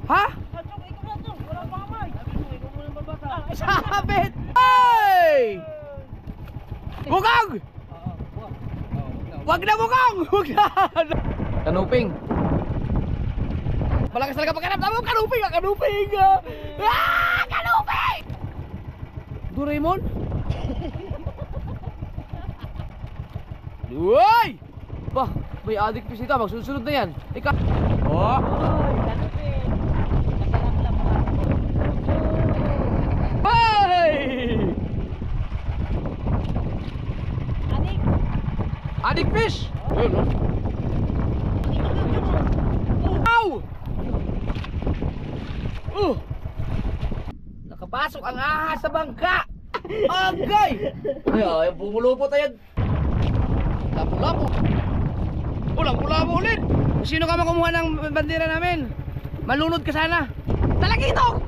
Ha? Sabit! Hey! Bukang! Wag na bukang! Wag na! Kanuping! Malakas talaga pagkanap tamo! Kanuping! Kanuping! Ah! Kanuping! Doraemon? Uy! Bah, may adik pisita. Magsusunod na yan. Ika... Oh! Adik fish! Ayun, no? Ow! Nakapasok ang ahas sa bangka! Agay! Ay, bumulupot ayan. Lapo-lapo. Lapo-lapo ulit. Sino ka makumuha ng bandera namin? Malunod ka sana. Talagitok!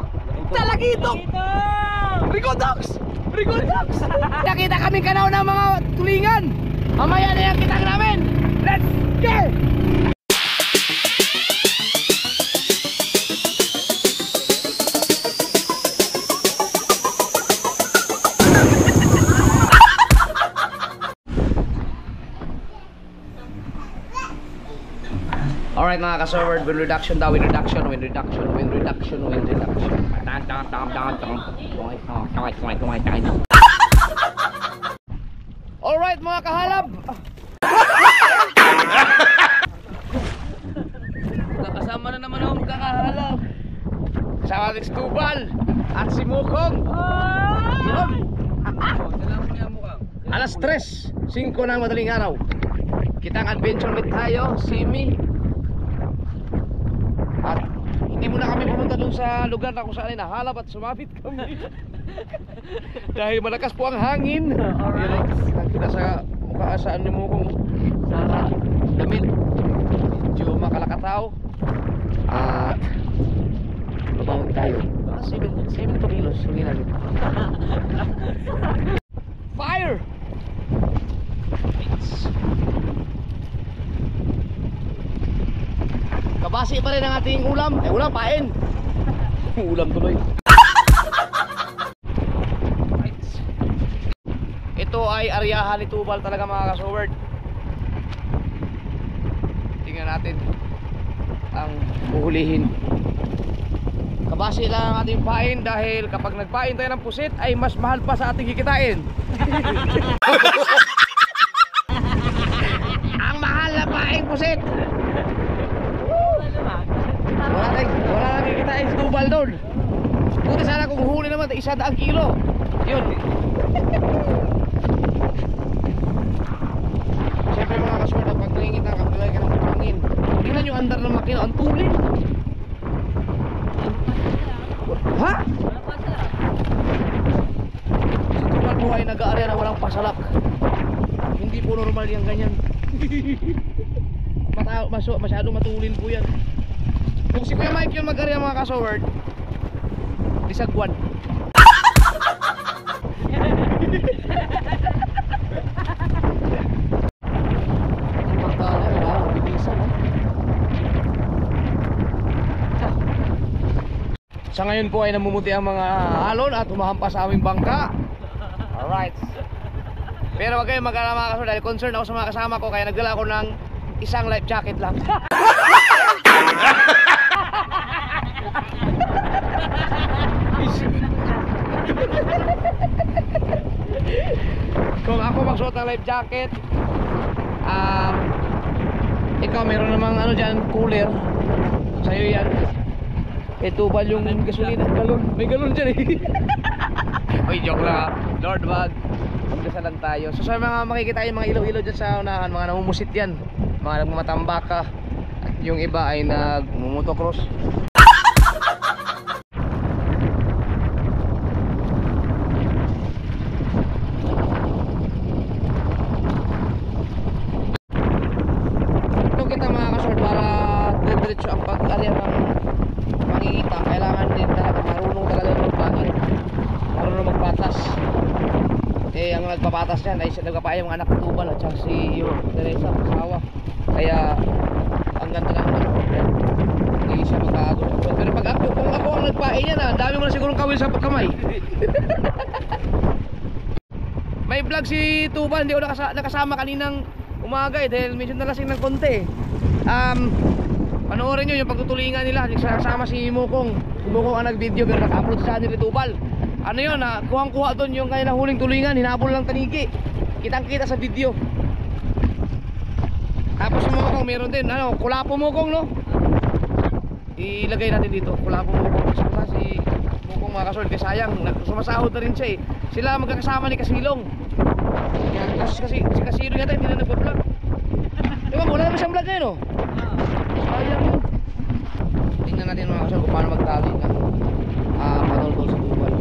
Talagitok! Rigodox! Rigodox! Nakita kami kanaw ng mga tulingan. Mamaya na yung kitang namin. Let's go! Alright mga ka-server, wind reduction daw, wind reduction. Alright mga kahalab. Nakasama na naman ako magkakahalab. Kasama si Tubal at si Mukong. Alas 3, 5 ng madaling araw. Kitang adventure meet tayo, Simi. At hindi muna kami pumunta dun sa lugar na kung saan ay nahalap at sumabit kami. Dahil malakas po ang hangin. Alright. Nakita sa mukha saan ni Mukong sa damit. Medyo makalakataw. At babawin tayo. 7 kilos. Hindi namin. Fire! Kabasi pa rin ang ating ulam. Ulam, pain. Ulam tuloy. Ito ay aryahan ni Tubal talaga mga ka-soward. Tingnan natin ang uhulihin. Kabasi lang ang ating pain dahil kapag nagpain tayo ng pusit ay mas mahal pa sa ating kikitain. Ang mahal na pain pusit. Wala lang kikitain si Tubal doon. Buti sana kung huli naman 100 kilo. Yun. Siyempre mga kasword, pag nangingit na kapilay ka ng pangin, tingnan nyo andar ng makina, ang tulin. Ha? Si Tubal po ay nag-aarya na walang pasalak. Hindi po normal yung ganyan. Masyadong matulin po yan. Kung si Kuya Mike yung mag-aarya mga kasword, disagwan. Sa ngayon po ay namumuti ang mga alon at humahampas sa aming bangka. Alright. Pero wag kayong mag-alala mga kasama dahil concerned ako sa mga kasama ko, kaya nagdala ako ng isang life jacket lang. Kung ako magsuot ng life jacket, ikaw meron namang ano dyan, cooler. Sa'yo yan. Eh Tubal yung gasolina, galon. May galon dyan eh. Uy, joke lang. Lord wag. Magdasalan tayo. So sa mga makikita yung mga ilaw-ilaw dyan sa unahan, mga namumusit yan, mga nagmamatambaka. At yung iba ay nagmumotocross. Ito kita mga kasord, para diretso ang pag-arya ng pangingita, kailangan din talaga marunong talaga magpangin, marunong magpatas. Eh ang nagpapatas yan ay nagpapaya yung anak ng Tubal at saka si Teresa, asawa. Kaya ang ganda lang naman, hindi siya magkaago. Pero pag Marami mo na sigurong kawil sa kamay. May vlog si Tubal, hindi ko nakasama kaninang umaga dahil medyo nalasing ng konti. Panoorin nyo yung pagtutulingan nila. Kasama si Mukong. Si Mukong ang nag-video pero naka-upload sa channel ni Tubal. Ano yun, kuhang-kuha doon yung kanilang huling tulingan. Hinabol lang tanigi. Kitang-kita sa video. Tapos si Mukong meron din, kulapo Mukong, no? Ilagay natin dito, kulapo Mukong. Si Mukong mga kasol, kasi sayang, sumasahod na rin siya eh. Sila magkakasama ni Kasilong. Kasi si Kasilong yata hindi na nag-vlog. Diba, wala naman siyang vlog ngayon, no? Sayang yun. Tingnan natin mga kasol kung paano magtali ng patol-tol sa Tubal.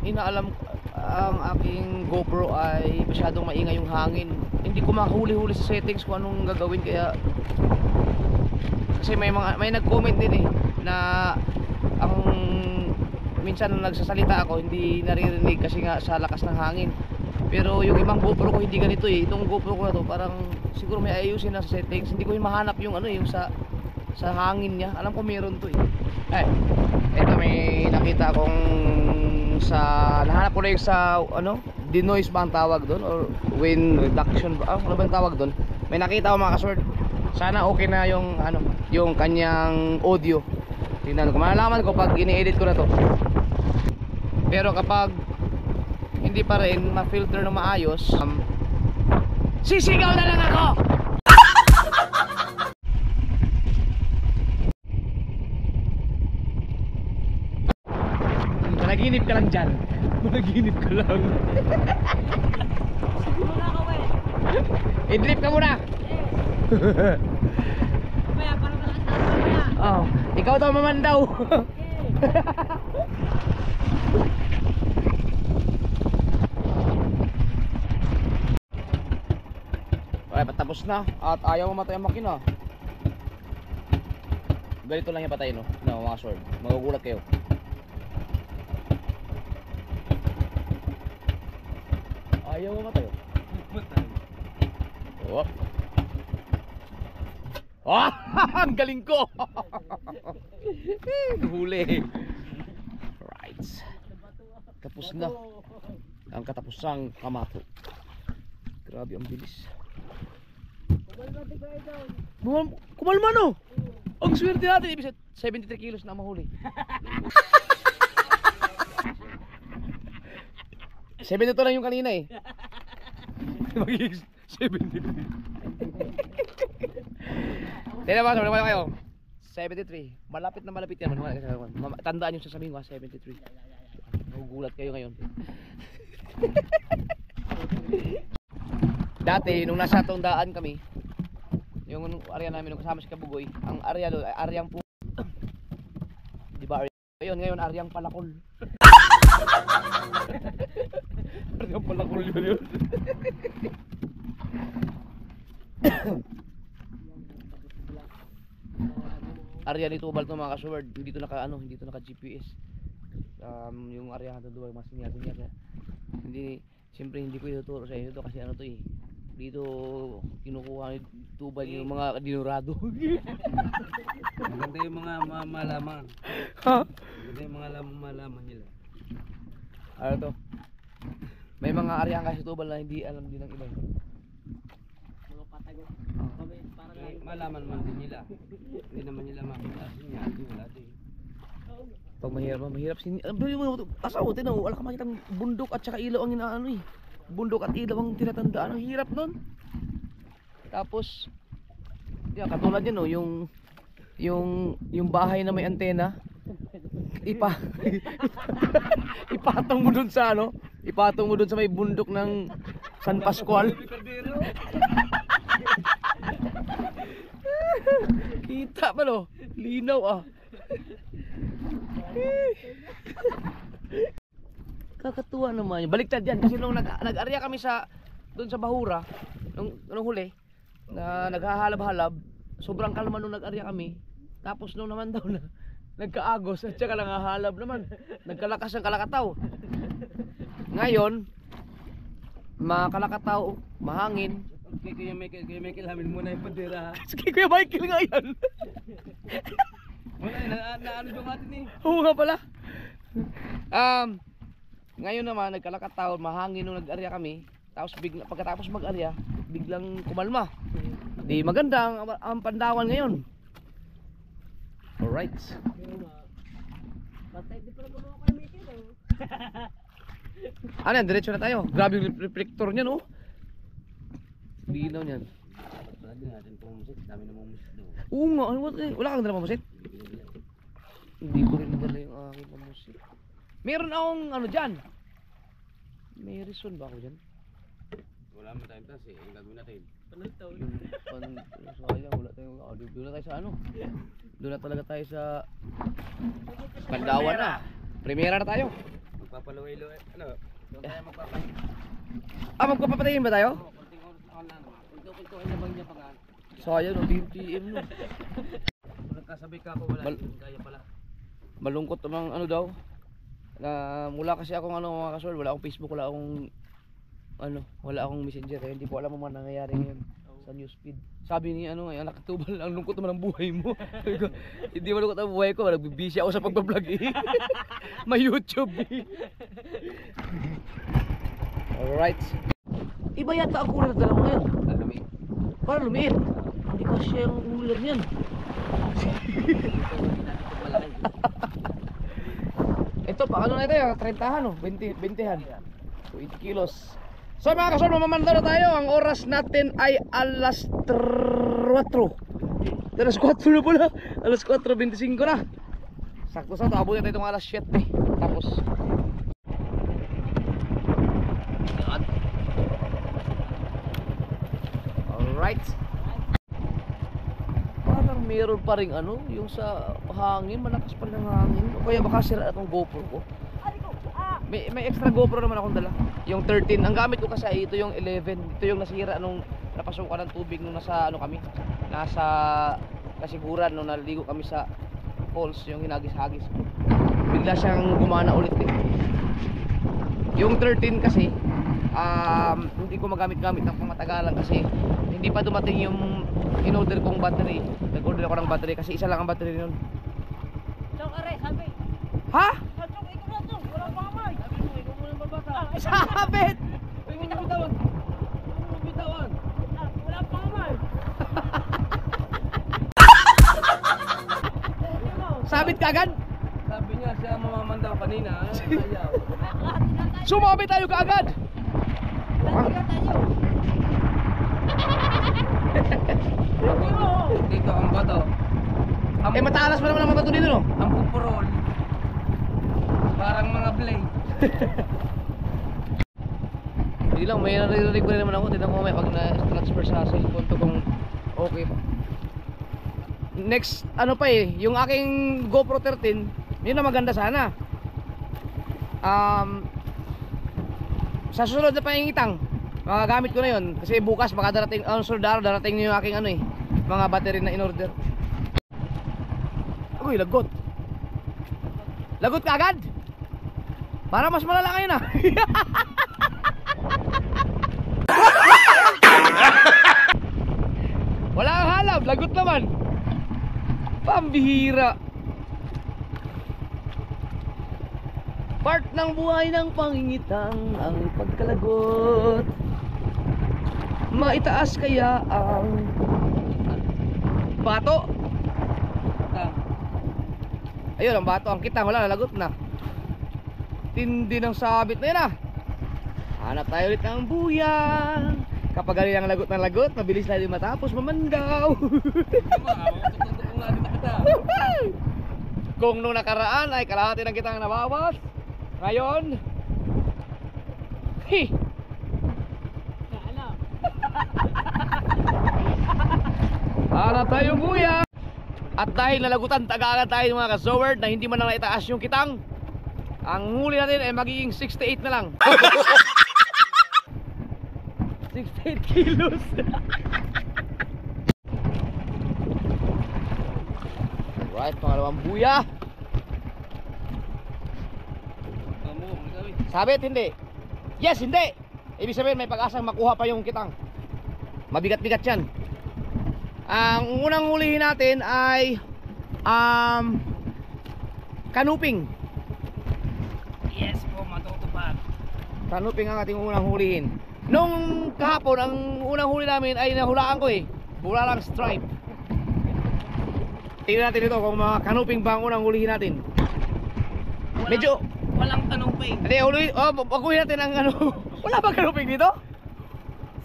Inaalam ang aking GoPro ay masyadong maingay yung hangin. Hindi ko mahuli-huli sa settings kung anong gagawin, kaya kasi may nag-comment din eh na ang minsan nung nagsasalita ako hindi naririnig kasi nga sa lakas ng hangin. Pero yung ibang GoPro ko hindi ganito eh. Itong GoPro ko na to parang siguro may ayusin na sa settings. Hindi ko yung mahanap yung yung sa hangin niya. Alam ko meron to eh. Ay, ito may nakita akong nahanap ko na yung sa denoise ba ang tawag doon or wind reduction ba? Ano ba ang tawag doon? May nakita ako mga kasword. Sana okay na yung yung kanyang audio. Tingnan ko, malalaman ko pag ini-edit ko na to. Pero kapag hindi pa rin ma-filter na maayos, sisigaw na lang ako. Managinip ka lang dyan. Managinip ka lang. Siguro na ako eh. I-drip ka muna. Mamaya, parang nalandaan mamaya. Oh, ikaw daw mamandaw. Okay, patapos na. At ayaw mamatay ang makina. Ganito lang yung patay, no? No, mga sword. Magugulat kayo. Ayaw mamatay. Oh. Ah, ang galing ko. Huli. Right. Tapos na ang katapusang kamato. Grabe ang bilis. Kumalma no. Ang swerte natin, ibig 73 kilos na mahuli. 72 lang yung kanina eh. Magiging 73. Tignan ba, sabi kayo. 73. Malapit na malapit yan. Tandaan yung sasabihin ko, 73. Magugulat kayo ngayon. Dati, nung nasa Tondaan kami, yung area namin, nung kasama si Kabugoy, ang area doon ay areang po. Diba area? Ngayon areang Palakol. Areang Palakol yun. Area ni Tubal to mga ka-sword, hindi to naka GPS. Yung area natin doon mas sinya-sinya. Hindi, siyempre hindi ko ituturo sa inyo to kasi to eh. Dito kinukuha ni Tubal yung mga dinurado. Maganda yung mga malaman. Ha? Maganda yung mga malaman nila. Ano to? May mga area kasi Tubal na hindi alam din ng iba. Mga patago. Malaman man din nila. Hindi naman nila makita. Sinyado, wala din. Pag mahirap asawa din wala ka makita bundok at saka ilaw ang inaano eh. Bundok at ilaw ang tinatandaan. Ang hirap nun. Tapos katulad yan yung bahay na may antena. Ipatong mo dun sa ipatong mo dun sa may bundok ng San Pascual. Kita pa no? Linaw ah. Kakatuwa naman yun. Baliktad yan kasi nung nag-area kami sa doon sa Bahura nung huli na naghahalab-halab, sobrang kalma nung nag-arya kami. Tapos nung naman daw na nagkaagos at saka nangahalab naman, nagkalakas ang kalakataw. Ngayon, makalakataw, mahangin. Kaya Michael, hamin muna yung bandera. Sige Kuya Michael nga yan. Wala, naano yung atin eh. Oo nga pala. Ngayon naman nagkalakataw, mahangin nung nag-arya kami. Tapos pagkatapos mag-arya, biglang kumalma. Di maganda ang pandawan ngayon. Alright. Patay di pala gumawa kayo may kilo. Ano yan, diretso na tayo. Grabe yung reflector niyan oh. Linaw niyan. Wala din natin pumusit, dami na mumusit doon. Oo nga, wala kang dala pamusit? Hindi ko rin dala yung aking pamusit. Meron akong ano dyan. May reason ba ako dyan? Wala mo tayong tas eh, ang gagawin natin. Panagtaw. Sayang, wala tayong doon na tayo sa ano. Doon na talaga tayo sa Pandawan na. Primera na tayo. Magpapalaway-laway, ano? Doon tayo magpapahin. Magpapatayin ba tayo? Oo, konting oras na lang. Kunto-kuntuhin na bang niya pangan. Sayang, no, BTM no. Kung nagkasabay ka ako, wala. Kaya pala. Malungkot namang ano daw. Na mula kasi akong ano mga kasol, wala akong Facebook, wala akong ano, wala akong Messenger, kaya hindi ko alam mo man nangyayari ngayon sa newsfeed. Sabi ni ano, ay anak Tubal, ang lungkot naman ang buhay mo. Sabi ko, hindi malungkot ang buhay ko, nagbibisi ako sa pagbablog eh. May YouTube eh. Alright. Iba yata ang cooler na dala mo ngayon. Alamig. Parang lumiit. Hindi kasi yung cooler niyan. Ito pa ano na ito yung 30han no? 20han. 20 kilos. So mga kasol, mamamanda na tayo. Ang oras natin ay alas 4. Alas 4 na pala. Alas 4:25 na. Sakto-sakto, abutin tayo itong alas 7. Tapos yan. Alright. Parang meron pa rin ano, yung sa hangin, malakas pa ng hangin. O kaya baka sira itong GoPro ko. May extra GoPro naman akong dala. Yung 13, ang gamit ko kasi ito yung 11. Ito yung nasira nung napasukan ng tubig nung nasa ano kami. Nasa Kasiguran nung naligo kami sa falls, yung hinagis-hagis. Bigla siyang gumana ulit eh. Yung 13 kasi hindi ko magamit-gamit ng pamatagalan kasi hindi pa dumating yung in-order kong battery. Nag-order ako ng battery kasi isa lang ang battery nun. Chong, are, sabi. Ha? Chong, ikaw na to. Wala pa kamay. Sabi mo, ikaw muna babata. Sabit! Uy, may nabitawan! Ano bitawan? Wala pa kamay. Sabit ka agad? Sabi niya, siya mamamandaw kanina. Ayaw. Sumabit tayo ka agad! Dito ang bato. Eh matalas pa naman ang bato dito no? Ang pupurol. Parang mga blade. Hindi lang, may narinig ko rin naman ako. Tignan ko may pag na-transfer sa cellphone to kung okay pa. Next, ano pa eh, yung aking GoPro 13, yun na maganda sana. Sa susunod na pangingitang, magagamit ko na yun. Kasi bukas baka darating, sunod araw darating yung aking ano eh, mga battery na in-order. Uy, lagot. Lagot ka agad? Para mas malala ngayon ah. Wala kang halab, lagot naman. Pambihira. Part ng buhay ng pangingitang ang pagkalagot. Maitaas kaya ang bato? Ayun ang bato, ang kitang wala, nalagot na. Tindi ng sabit na yun ah. Hanap tayo ulit ng buyang. Kapag galing ang lagot ng lagot, mabilis na din matapos mamandaw. Kung nung nakaraan ay kalahati ng kitang nabawas, ngayon hanap tayo buyang. At dahil nalagutan, tagaagad tayo mga ka-zoward na hindi man lang naitaas yung kitang, ang huli natin ay magiging 68 na lang. 68 kilos. Alright, pangalawang buya. Kamu, magawi. Sabit, hindi. Yes, hindi. Ibig sabihin may pag-asang makuha pa yung kitang. Mabigat-bigat yan. Ang unang hulihin natin ay kanuping. Yes po, matutupad. Kanuping ang ating unang hulihin. Nung kahapon, ang unang huli namin ay nahulaan ko eh. Wala lang stripe. Tingnan natin ito kung mga kanuping ba ang unang hulihin natin. Medyo Walang kanuping. hindi, baguhin natin ang ano. Wala bang kanuping dito?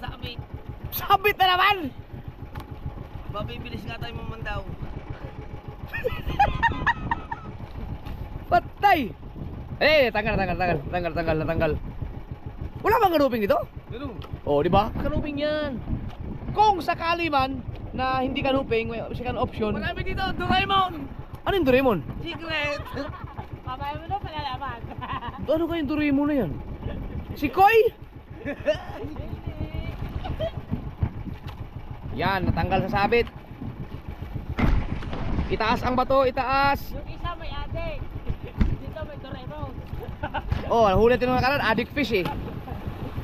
Sabi, Sabit na naman! mabibilis nga tayo mamandaw. Patay! Tanggal. Wala bang kanuping dito? Pero, Oh, di ba? Kanuping yan. Kung sakali man na hindi kanuping, may second option. marami dito, Doraemon! Ano yung Doraemon? Secret! Mamaya mo na palalaman. Ano kayong Doraemon na yan? Si Koy? Yan, natanggal sa sabit. Itaas ang bato, itaas. Yung isa may adik. Dito may Doraemon. Oh, huli natin ng kanan, addict fish eh.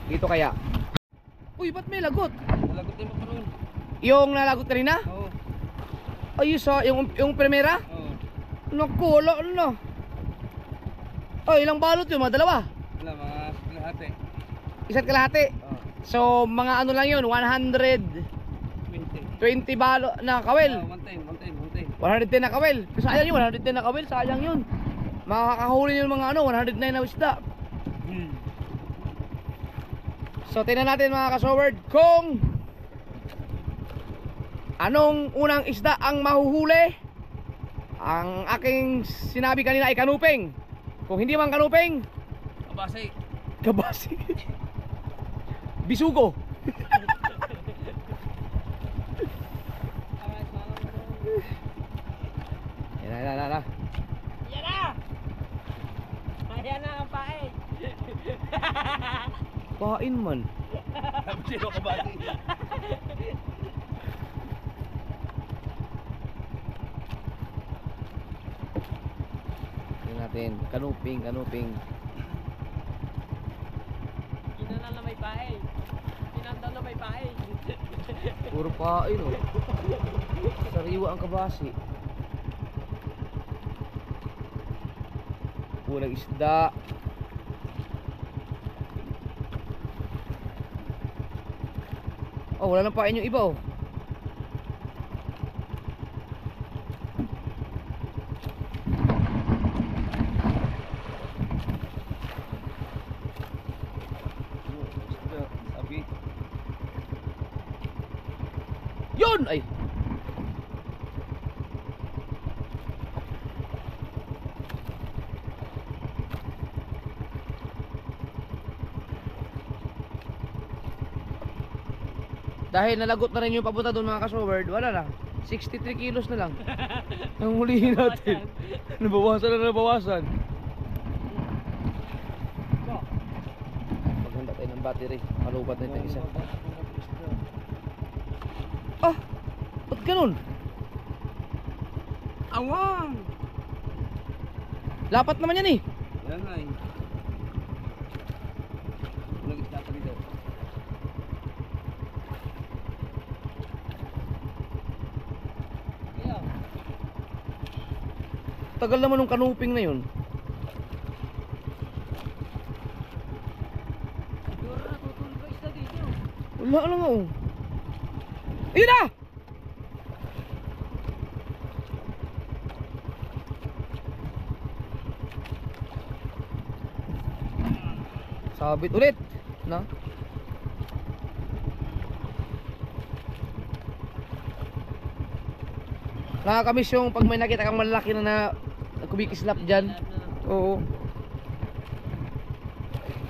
Dito kaya. Uy, ba't may lagot? Nalagot din mo pa ron. Yung nalagot kanina? Oo. Ay, yung primera? Oo. Naku, wala na. Oh, ilang balot yun? Mga dalawa? Wala, mga kalahati. Isa't kalahati. Oo. So, mga ano lang yun, 120 20. balot na kawel. 110. 110 na kawel. Sayang yun, 110 na kawel, sayang yun. Makakahuli yung mga ano, 109 na isda. So, tingnan natin mga kasoward kung anong unang isda ang mahuhuli. Ang aking sinabi kanina ay kanuping. Kung hindi man kanuping, Kabasi. kabasi. Bisugo. Yan na. Yan na! Ayan na ang pae. Pain man. Sino kabasi? Tingnan natin, kanuping. Ginanan na may pae. Pinandan na may pae. Puro pain oh. Sariwa ang kabasi. Unang isda. Oh, wala nang pain yung iba oh. Sabi. Yun! Ay! Dahil nalagot na rin yung papunta doon mga kasoward, wala na. 63 kilos na lang. Ang hulihin natin. Nabawasan. Maghanda tayo ng battery. Malubat na ito isa. Ah! Ba't ganun? Awang! Lapat naman yan eh. Yan na eh. Nag-isda pa dito. Tagal naman ng kanuping na yun. Siguro natutulog ka isda dito. Wala lang oh. Ayun na! Sabit ulit. Na? Nakakamiss yung pag may nakita kang malaki na kumikislap dyan. Oo.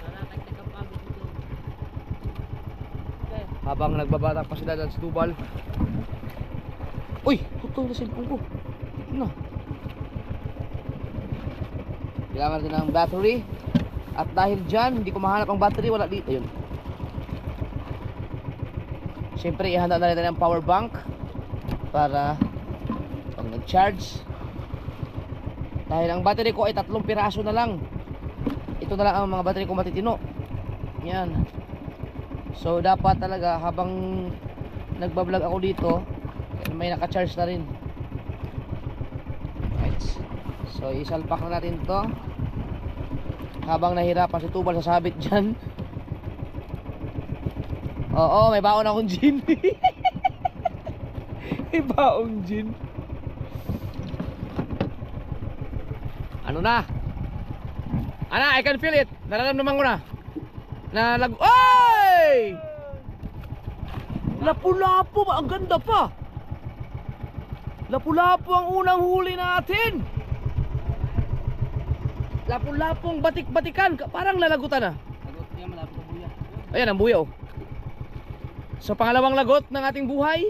Nakakagtag ang pagod dito. Okay. Habang nagbabatak pa sila dyan sa tubal. Uy! Ito na cellphone ko. Ito na. Kailangan natin ng battery. At dahil dyan, hindi ko mahanap ang battery. Wala dito. Ayun. Siyempre, ihanda na rin ang power bank para pag nag-charge. Dahil ang battery ko ay 3 piraso na lang. Ito na lang ang mga battery ko matitino. Yan. So dapat talaga habang nagbablog ako dito, may naka-charge na rin. Right. So isalpak na natin to. Habang nahirapan si Tubal sasabit dyan. Oo, may baon akong gin. May baong gin. Ano na? Ana, I can feel it. Nararamdaman ko na. Oy! Lapu-lapu, ang ganda pa. Lapu-lapu ang unang huli natin. Lapu-lapu ang batik-batikan. Parang lalagutan na. Lagot niya, malapit sa buya. Ayan ang buya oh. So pangalawang lagot ng ating buhay.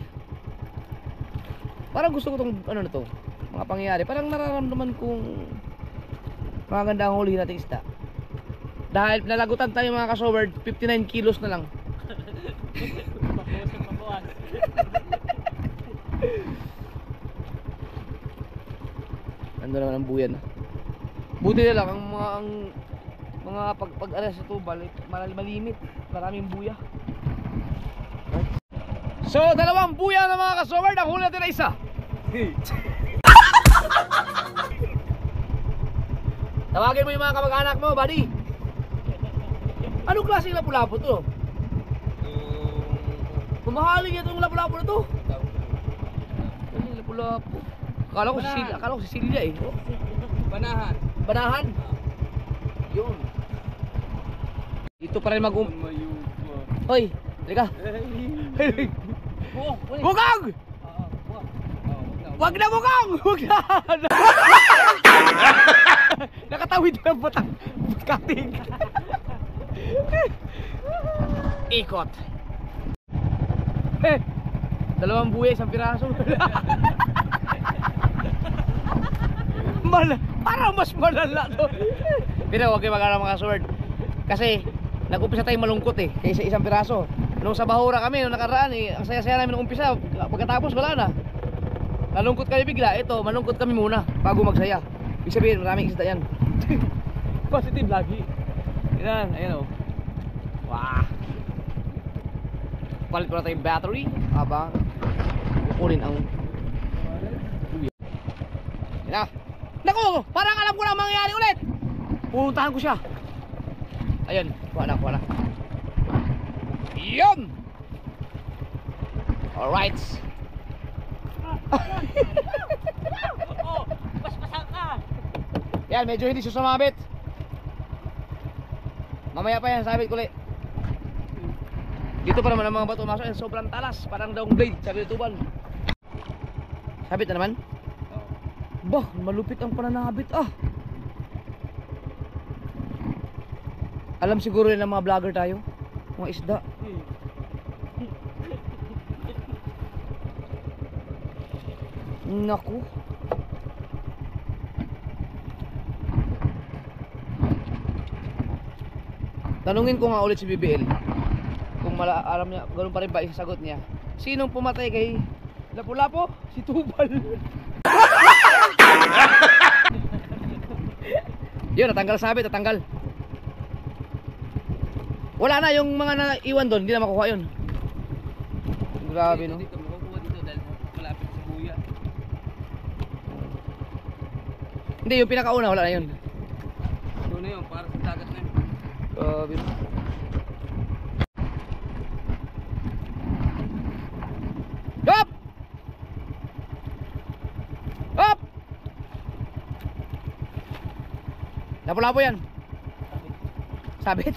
Parang gusto ko tong ano na to, mga pangyayari. Parang nararamdaman kong maganda ang huli nating isda. Dahil nalagutan tayo mga kasoward, 59 kilos na lang. Pabawas. Nandun naman ang buyan. Buti na lang ang mga pag-alas sa Tubal, malimit. Maraming buya. So, 2 buya na mga kasoward, ang huli natin na isa. Tawagin mo yung mga kamag-anak mo, buddy. Anong klaseng lapu-lapu to? Mamahalin niya itong lapu-lapu na to. Ano yung lapu-lapu? Akala ko Sicilia eh. Oh. Banahan. Banahan? Yun. Dito pa rin Hoy, halika. Bukang! Wag na bukang! Wag na! Nakatawid na ang kating. Ikot. 2 buya, 1 piraso. Parang mas malala to. Pero huwag kayo mag-alala mga sword. Kasi nag-umpisa tayong malungkot eh, kaysa 1 piraso. Nung sa Bahura kami, nung nakaraan eh, ang saya-saya namin nung umpisa. Pagkatapos wala na. Nalungkot kami bigla. Ito, malungkot kami muna bago magsaya. Ibig sabihin, maraming isda yan. Positive lagi. Yan, ayan o. Wow. Palit ko na tayong battery habang kukunin ang buya. Yan na. Naku! Parang alam ko na mangyayari ulit. Pupuntahan ko siya. Ayan, kuha na. Yun! Alright. Oh, paspasan ka. Yan, medyo hindi siya sumabit. Mamaya pa yan, sabit ko ulit. Dito pa naman ang mga bato masuk. Sobrang talas, parang daong blade. Sabi ni Tubal. Sabit na naman. Bah, malupit ang pananabit ah. Alam siguro yun ng mga vlogger tayo. Mga isda. Naku. Tanungin ko nga ulit si BBL kung alam niya, ganoon pa rin ba isasagot niya. Sinong pumatay kay Lapu-Lapu? Si Tubal. Yun, natanggal sabi, natanggal. Wala na yung mga naiwan doon, hindi na makuha yun. Grabe no. Dito, makukuha dito dahil malapit sa buya. Hindi, yung pinakauna wala na yun. Ito na yun, para sa dagat na yun. Grabe no. Hop! Hop! Lapu-lapu yan. Sabit.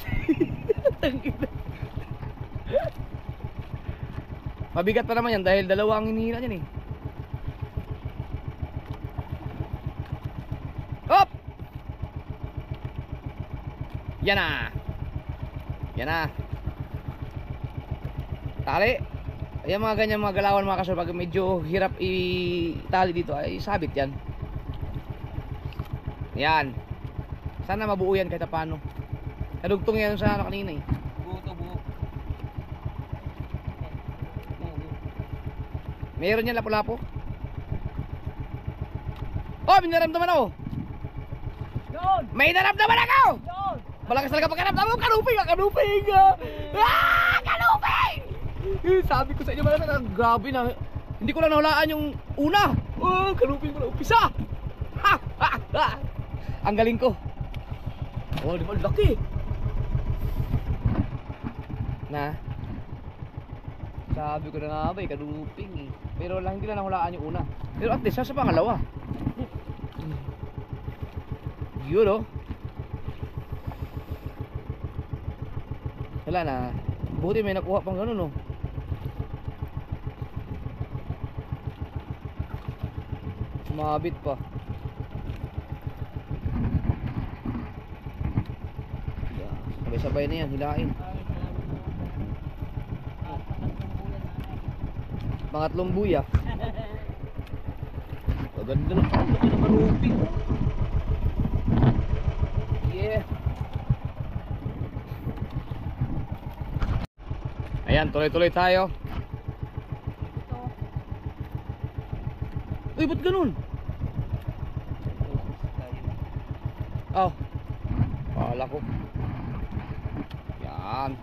Mabigat pa naman yan dahil 2 ang hinihila niyan eh. Hop! Yan na. Yan na. Tali. Ayan mga ganyan mga galawan mga kasol. Pag medyo hirap itali dito ay sabit yan. Yan. Sana mabuo yan kahit paano. Nadugtong yan sa ano kanina eh. Buo to, buo. Meron yan lapu-lapu. Oh, may naramdaman ako. Yun! May naramdaman ako! Yun! Malakas talaga pagkaramdaman mo. Kanuping! Kanuping! Kanuping! Sabi ko sa inyo malakas. Grabe na. Hindi ko lang nahulaan yung una. Oh, kanuping pala. Umpisa! Ha! Ha! Ha! Ang galing ko. Oh, di ba? Laki. Na? Sabi ko na nga ba, kanuping eh. Pero lang hindi na nahulaan yung una. Pero at least, sa pangalawa. Yun oh. Wala na. Buti may nakuha pang ganun oh. Sumabit pa. Sabay-sabay na yan, hilain. Pangatlong buya. Maganda na. Ang laki naman uping. Yeah. Ayan, tuloy-tuloy tayo. Uy, ba't ganun? Oh. Kala ko. Yan.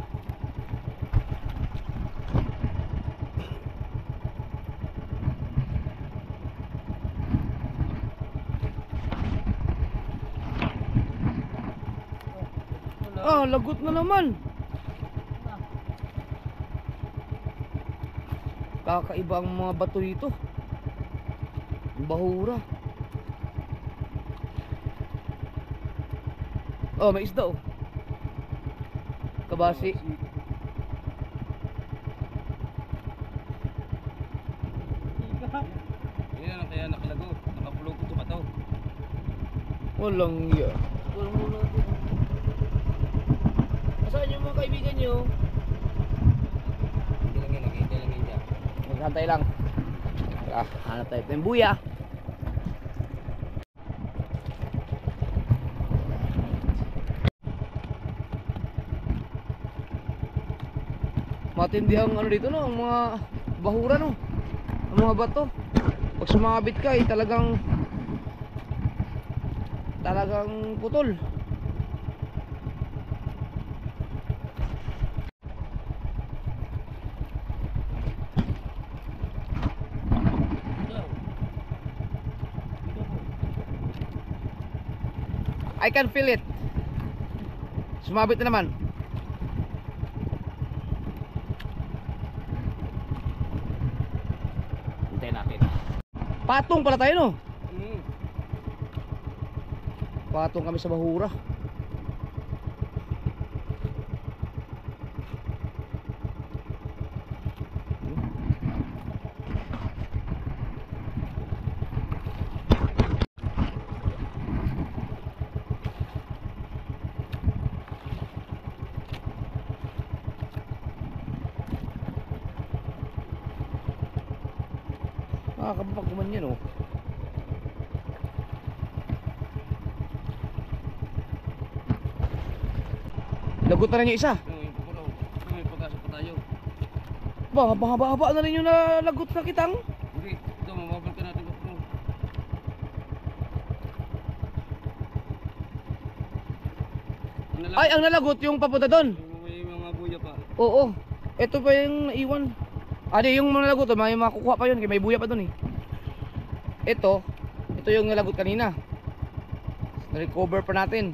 Ah, lagot na naman. Kakaiba ang mga bato dito. Bahura. Oh, may isda oh. Kabasi. Hindi na kaya nakalago. Nakapulog sa bato. Walang iya. Walang muna. Saan yung mga kaibigan nyo? Hindi lang yan. Naghihintay lang yan dyan. Maghantay lang. Ah, hanap tayo ng buya. Matindi ang ano dito no, ang mga bahura no. Ang mga bato. Pag sumabit ka eh, talagang putol. I can feel it. Sumabit na naman. Hintayin natin. Patong pala tayo no. Patong kami sa bahura. Nakakapagkuman yan oh. Lagot na rin yung isa. May pag-asa pa tayo. Ba, haba-haba na rin yung nalagot na kitang. Hindi. Ito, mamabal ka natin. Ay, ang nalagot yung papunta doon. May mga buya pa. Oo. Ito pa yung naiwan. Adi, yung nalagot, may makukuha pa yun. May buya pa doon eh. Ito yung nalagot kanina. Na-recover pa natin.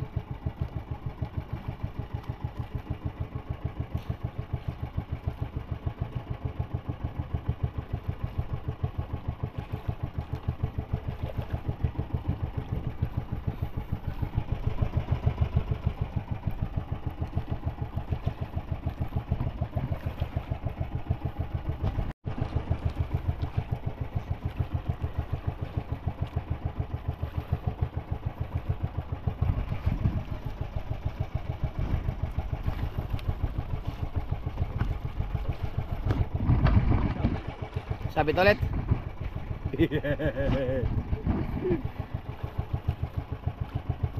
Sabit ulit.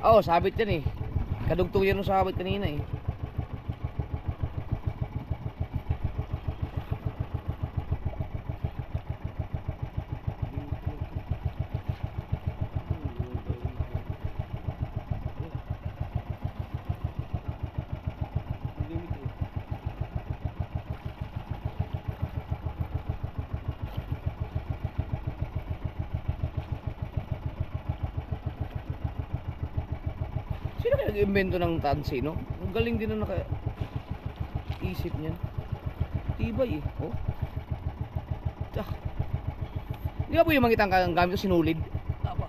Oh, sabit yan eh. Kadugtong yan ng sabit kanina eh. nag-invento ng tansi, no? Ang galing din na naka-isip niyan. Tibay eh. Oh. Ah. Di ba po yung mangitang gamit ko sinulid? Tama.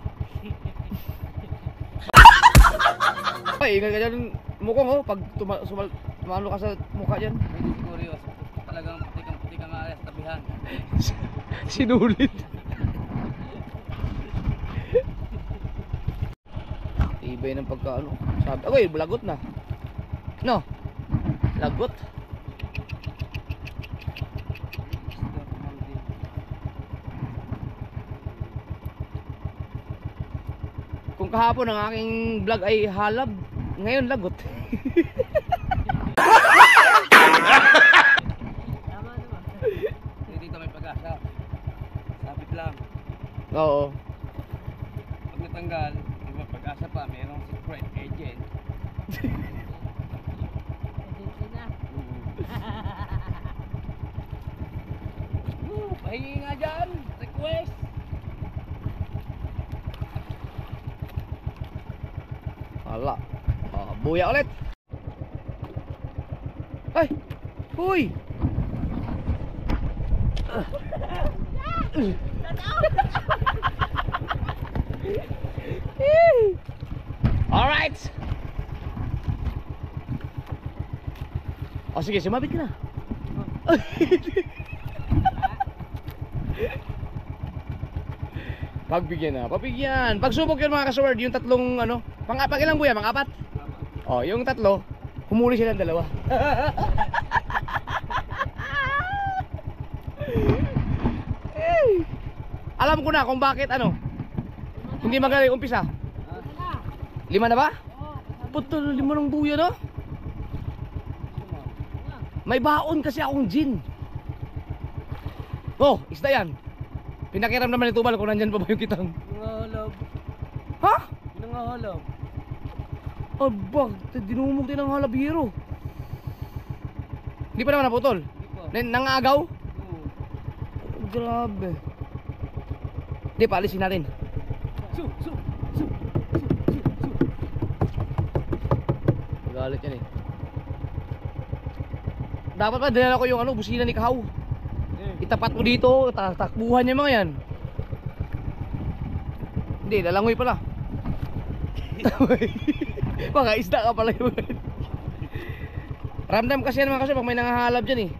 Ay, ingat ka dyan. Mukhang oh, pag tumalo ka sa mukha dyan. Hindi siguro yun. Talagang putik ang alas tabihan. Sinulid. Tibay ng pagkaano. Sabi, agoy, lagot na. No? Lagot. Kung kahapon ang aking vlog ay halab, ngayon lagot. Tama naman. Hindi dito may pag-asa. Sabit lang. Oo. Pag natanggal, di ba pag-asa pa, mayroong secret agent. Agency na. Pahingi nga dyan. Request. Wala. Buya ulit. Ay! Huy! Alright! O sige, sumabit ka na. Pagbigyan na, pagbigyan. Pagsubok yun mga kasword, yung tatlong ano, pang-apat ilang buya, pang-apat? O, yung tatlo, humuli silang dalawa. Alam ko na kung bakit ano, hindi magaling umpisa. 5 na ba? Puto, 5 ng buya no? May baon kasi akong gin. Oh, isda yan. Pinakiram naman ni Tubal kung nandyan pa ba yung kitang. Nangahalab. Ha? Nangahalab. Aba, dinumog din ang halabiro. Hindi pa naman naputol. Nangagaw? Oo. Grabe. Hindi, paalisin natin. Su. Galit yan eh. Dapat pa dinala ko yung ano, busina ni Kahaw. Itapat mo dito, takbuhan niya mga yan. Hindi, lalangoy pala. Mga isda ka pala yun. Ramdam kasi yan mga kasi pag may nangahalab dyan eh.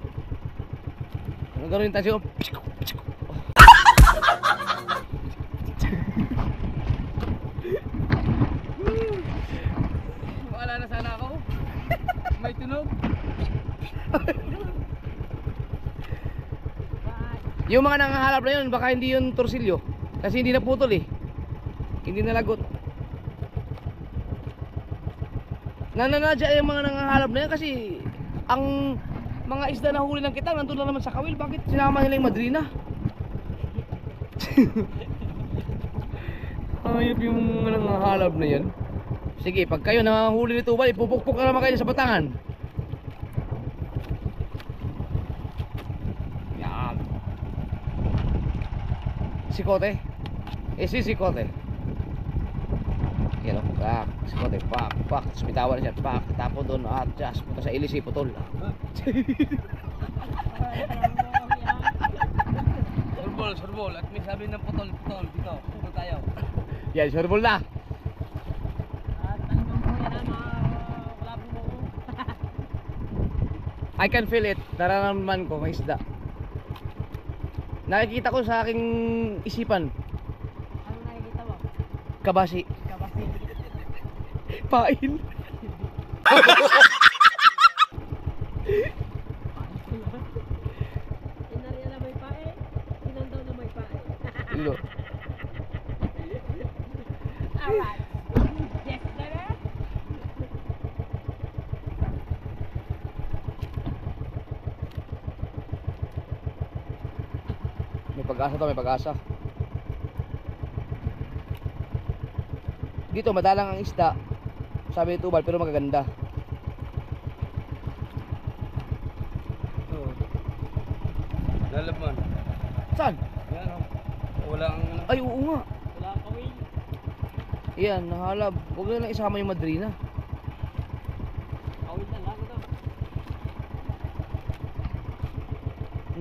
Ano gano'n yung tansyo? Wala na sana ako. May tunog. Yung mga nangahalab na yun, baka hindi yun torsilyo. Kasi hindi naputol eh. Hindi nalagot. Nananadya yung mga nangahalab na yan kasi ang mga isda na huli ng kitang nandun lang naman sa kawil. Bakit sinama nila yung madrina? Ayop yung nangahalab na yan. Sige, pag kayo nahuli nito ba, ipupukpuk na naman kayo sa batangan. Yan. Sikote. Si sikote. Yan o, pak. Sikote, pak. Tapos bitawan na siya, pak. Tapo doon, at just, punta sa ilisi, putol. Surbol. At may sabi ng putol. Dito, putol tayo. Yan, surbol na. At ano po yan ang mga kalabong mo. I can feel it. Nararamdaman ko, may isda. Nakikita ko sa aking isipan, Ano nakikita mo? kabasi. Kabasi. Pain. Inariya na may pae. Inandaw na may pae. Ilo. Alright. Yes, sir. May pag-asa to, may pag-asa. Dito madalang ang isda. Sabi ni Tubal, pero magaganda. Oo. Lalaban. Saan? Yan o. Wala ang ano. Ay, oo nga. Wala kang kawin. Yan, nahalab. Huwag na lang isama yung madrina.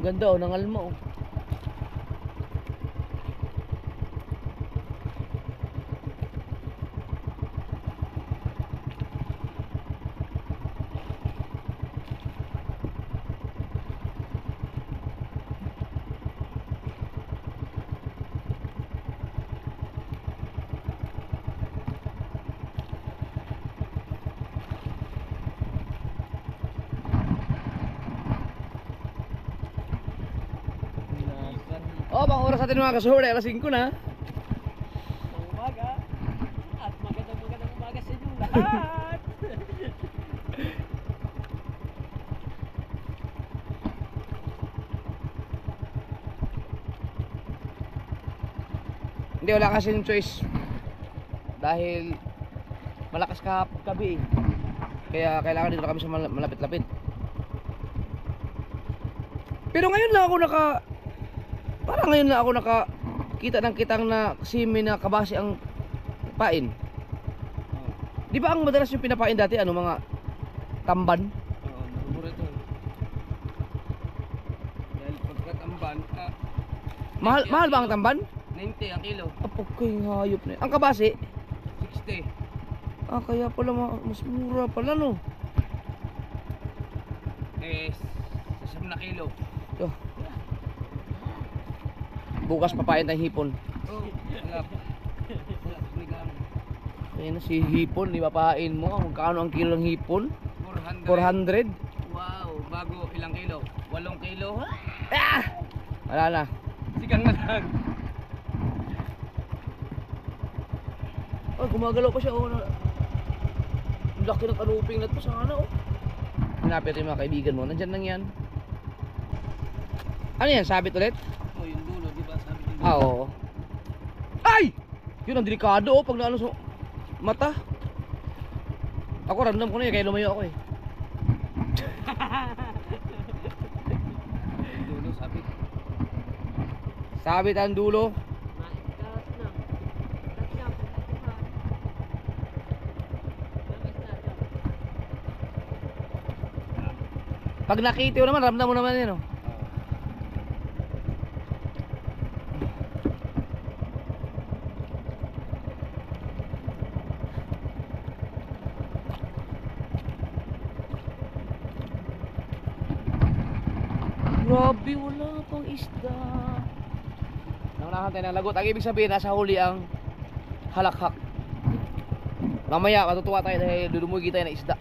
Ganda oh, nangalma oh. Oh, bang oras natin mga kasuhuli, alas 5 na. Sa umaga. At magandang umaga sa inyo lahat. Hindi, wala kasi yung choice. Dahil malakas gabi eh. Kaya kailangan dito kami sa malapit-lapit. Pero ngayon lang ako parang ngayon lang ako nakakita ng kitang na simi na kabasi ang pain. Di ba ang madalas yung pinapain dati, ano, mga tamban? Oo, mura ito. Dahil pagkatamban, Mahal ba ang tamban? 90 ang kilo. Apagkay hayop na yun. Ang kabasi? 60. Kaya pala mas mura pala no. Sa 10 na kilo. Oh. Bukas papain tayong hipon. Oh, wala. Wala, sinigang. Ayun na si hipon, ipapain mo. Magkano ang kilo ng hipon? 400. 400? Wow, bago ilang kilo? 8 kilo? Ah! Wala na. Sigang na lang. Oh, gumagalaw pa siya. Oh, ang laki ng kanuping na ito. Sana oh. Hanapin ito yung mga kaibigan mo. Nandyan lang yan. Ano yan? Sabit ulit? Oh, yung dulo, di ba? Sabi yung dulo. Oo. Ay! Yun ang delikado oh. Pag naano sa mata. Ako random ko na yun. Kaya lumayo ako eh. Yung dulo, sabi. Sabit ang dulo. Maikaras na. Tatya, Pag nakitiw naman, ramdam mo naman yan oh. Grabe, wala pang isda. Naunahan tayo ng lagot. Ang ibig sabihin, nasa huli ang halakhak. Mamaya, matutuwa tayo dahil dudumugi tayo ng isda.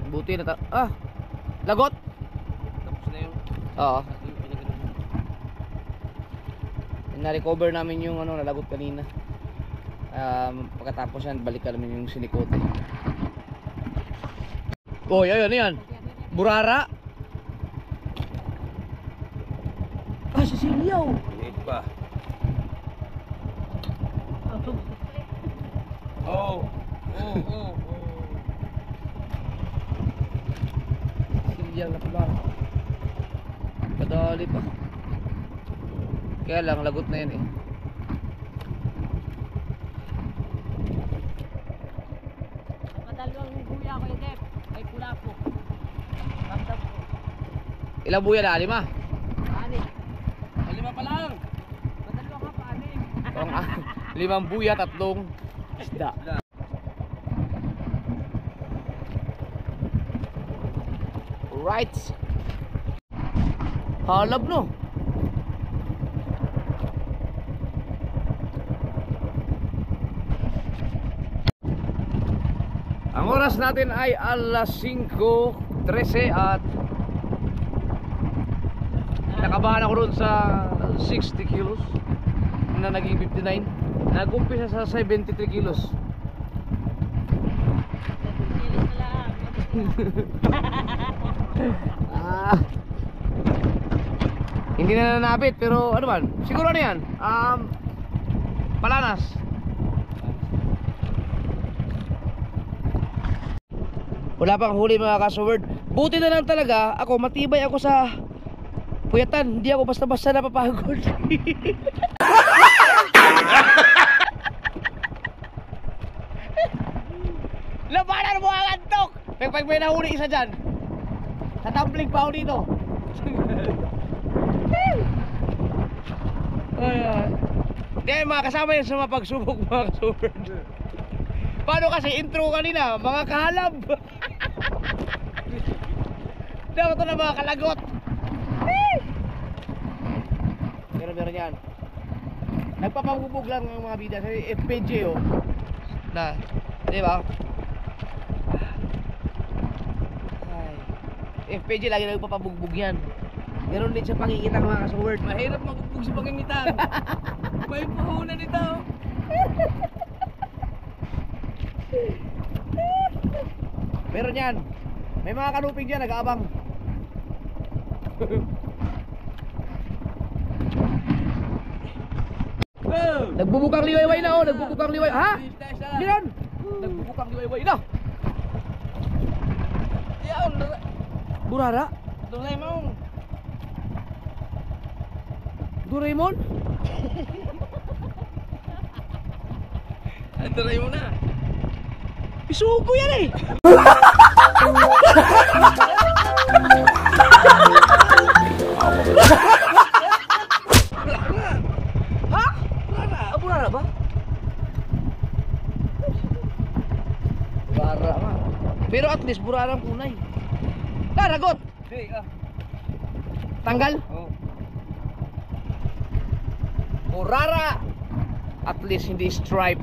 Buti na lagot? Tapos na yung Oo. yung pinagano. Na-recover namin yung ano, nalagot kanina. Pagkatapos yan, balikan namin yung sinikote. Oy, ayun, yan. Burara. Sisiliyaw. Liit pa. Oh. Sisiliyaw na pala. Kadali pa. Kaya lang, lagot na yan eh. Madalawang buya ko yung dep. Ay pula po. Ramdam ko. Ilang buya na? 5? Ani. 5 pa lang. Madalawang ka pa, ani. Parang 5 buya, 3 isda. Right. Halab no. Ang oras natin ay alas 5:13 at nakabahan ako doon sa 60 kilos na naging 59. Nag-umpisa sa 73 kilos. Kilis na lang. Hindi na nanabit pero ano man, siguro na yan. Palanas. Wala pang huli mga kasuword. Buti na lang talaga ako, matibay ako sa puyatan. Hindi ako basta-basta napapagod. Labanan mo Pag may nahuli isa dyan, tatumbling pa ako dito. Hindi, mga kasama yun sa mga pagsubok, mga kasubok. Paano kasi intro kanina, mga kahalab. Dapat ito na mga kalagot. Meron yan. Nagpapabubog lang ng mga bida sa FPJ oh. Na, di ba? Ay, FPJ lagi nagpapabugbog yan. Meron din sa pangingitang mga kasaward. Mahirap magbubog sa pangingitan. May puhunan ito. Meron yan. May mga kanuping dyan nag-aabang. Nagbubukang liwayway na oh, nagbubukang liwayway. Ha? Meron. Nagbubukang liwayway na. Yaon. Burara? Doraemon. Doraemon? Ang Doraemon na. Isugo yan eh. Ha? Ah, burara ba? Burara nga. Pero at least burara ang kunay. Taragot! Hey, Tanggal? Oh. Burara! At least hindi stripe.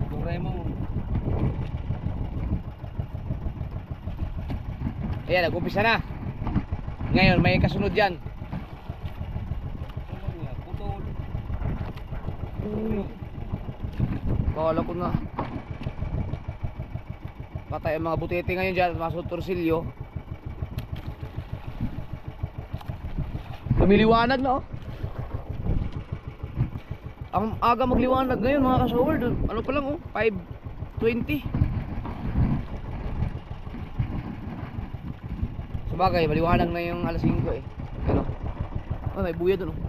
Doraemon. Ayan, nag-umpisa na. Ngayon, may kasunod yan. Putol. Kala ko na. Patay ang mga butete ngayon dyan. Masod torsilyo. Lumiliwanag na oh. Ang aga magliwanag ngayon mga kasaward. Ano pa lang oh, 5:20. Sabagay, maliwanag na yung alas 5 eh. Ano? Oh, may buya doon oh.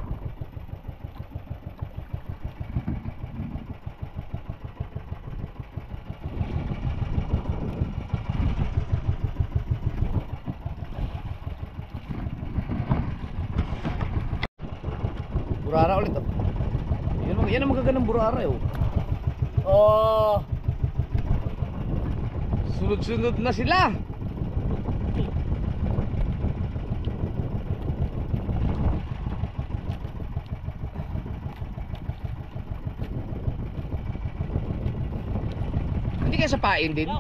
Burara ulit oh. Yan ang magagandang burara eh oh. Oh. Sunod-sunod na sila. Hindi kaya sapain din.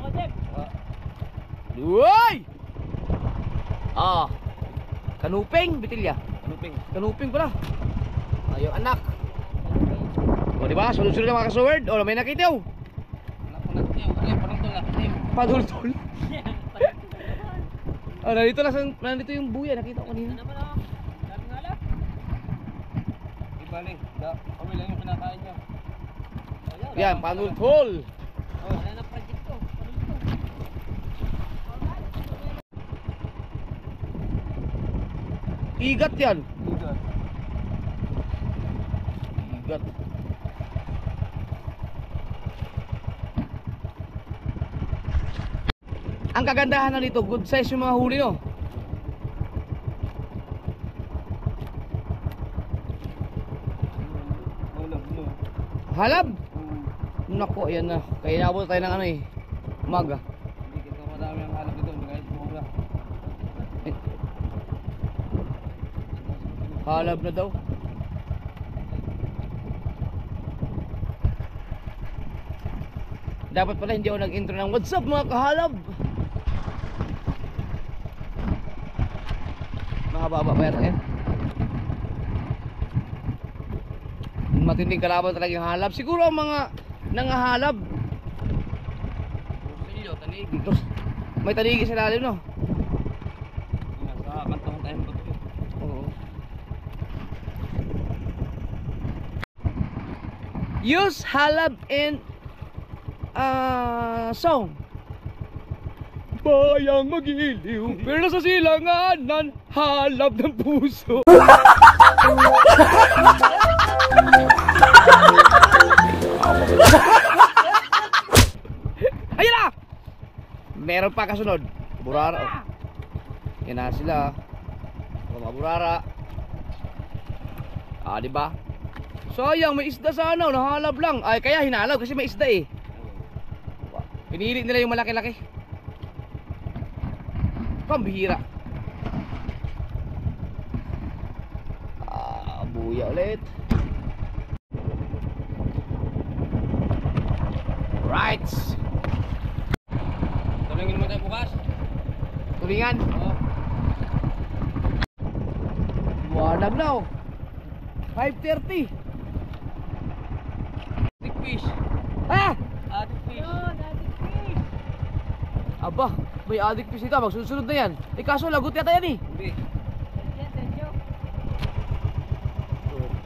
Uy! Ah. Kanuping, bitilya. Kanuping. Kanuping pala. Ayo anak. O di ba? Sunod-sunod na mga kasword. O may nakita oh. Padultol. Ah, nandito yung buya, nakita ko kanina. Ibalik. Kami lang yung kinakain niya. Yan, padultol. Igat yan. Igat. Ang kagandahan na nito, good size yung mga huli no. Halab. Nako, ayan na. Kaya nabot tayo ng ano eh. Umaga. Hindi kita madami ang halap dito, kahit mura. Halab na daw. Dapat pala hindi ako nag-intro ng what's up mga kahalab. Mahaba-haba pa yan. Matinding kalaban talaga yung halab. Siguro ang mga nangahalab. Dito, may tanigi sa lalim no. Sa kantong tayo mo ito. Oo. Use halab in song. Bayang magiliw pero sa silanganan halab ng puso. Ayun na! meron pa kasunod. Burara. Yan na sila. Mga burara. Di ba? Sayang, may isda sana, nahalab lang. Ay, kaya hinalab kasi may isda eh. Pinili nila yung malaki-laki. Pambihira. Buya ulit. Right. Tulungin mo tayo bukas. Tulingan. Oo. Wanag na oh. 5:30. Big fish. Ah! Adik fish. Aba, may adik fish dito. Magsusunod na yan. Eh kaso lagot yata yan eh. Hindi.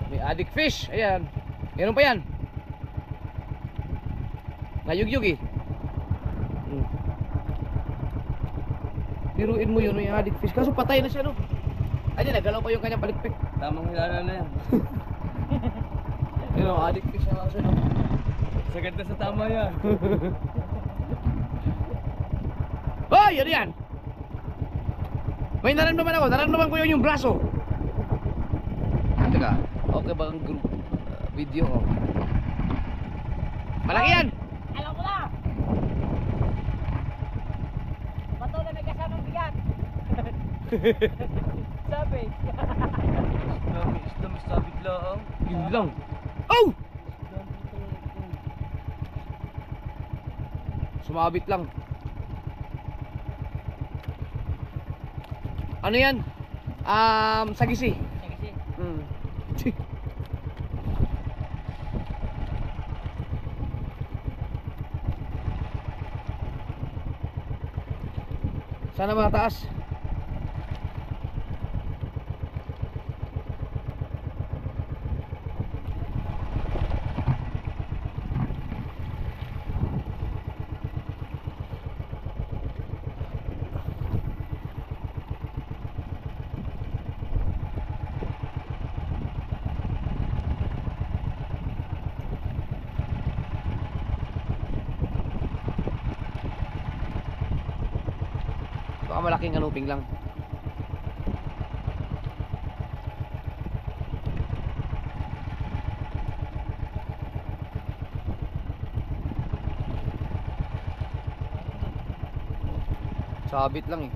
May adik fish. Ayan. Meron pa yan. Nayugyug eh. Biruin mo yun, may adik fish. Kaso patay na siya no. Ay, nagalaw pa yung kanyang palikpik. Tamang hilala na yan. Yun o, adik fish na kaso no. Sagad na sa tama yan. Hoy! Ano yan? May naramdaman ako. Naramdaman ko yung braso. Teka, okay ba ang group video ko? Malaki yan! Alam ko na! Bato na may kasamang bigat. Sabi. Isda, sabit lang. Yun lang. Oh! Sumabit lang. Ano yan? Sagisi. Sagisi. Sana mataas. Baka malaking kanuping lang. Sabit lang eh.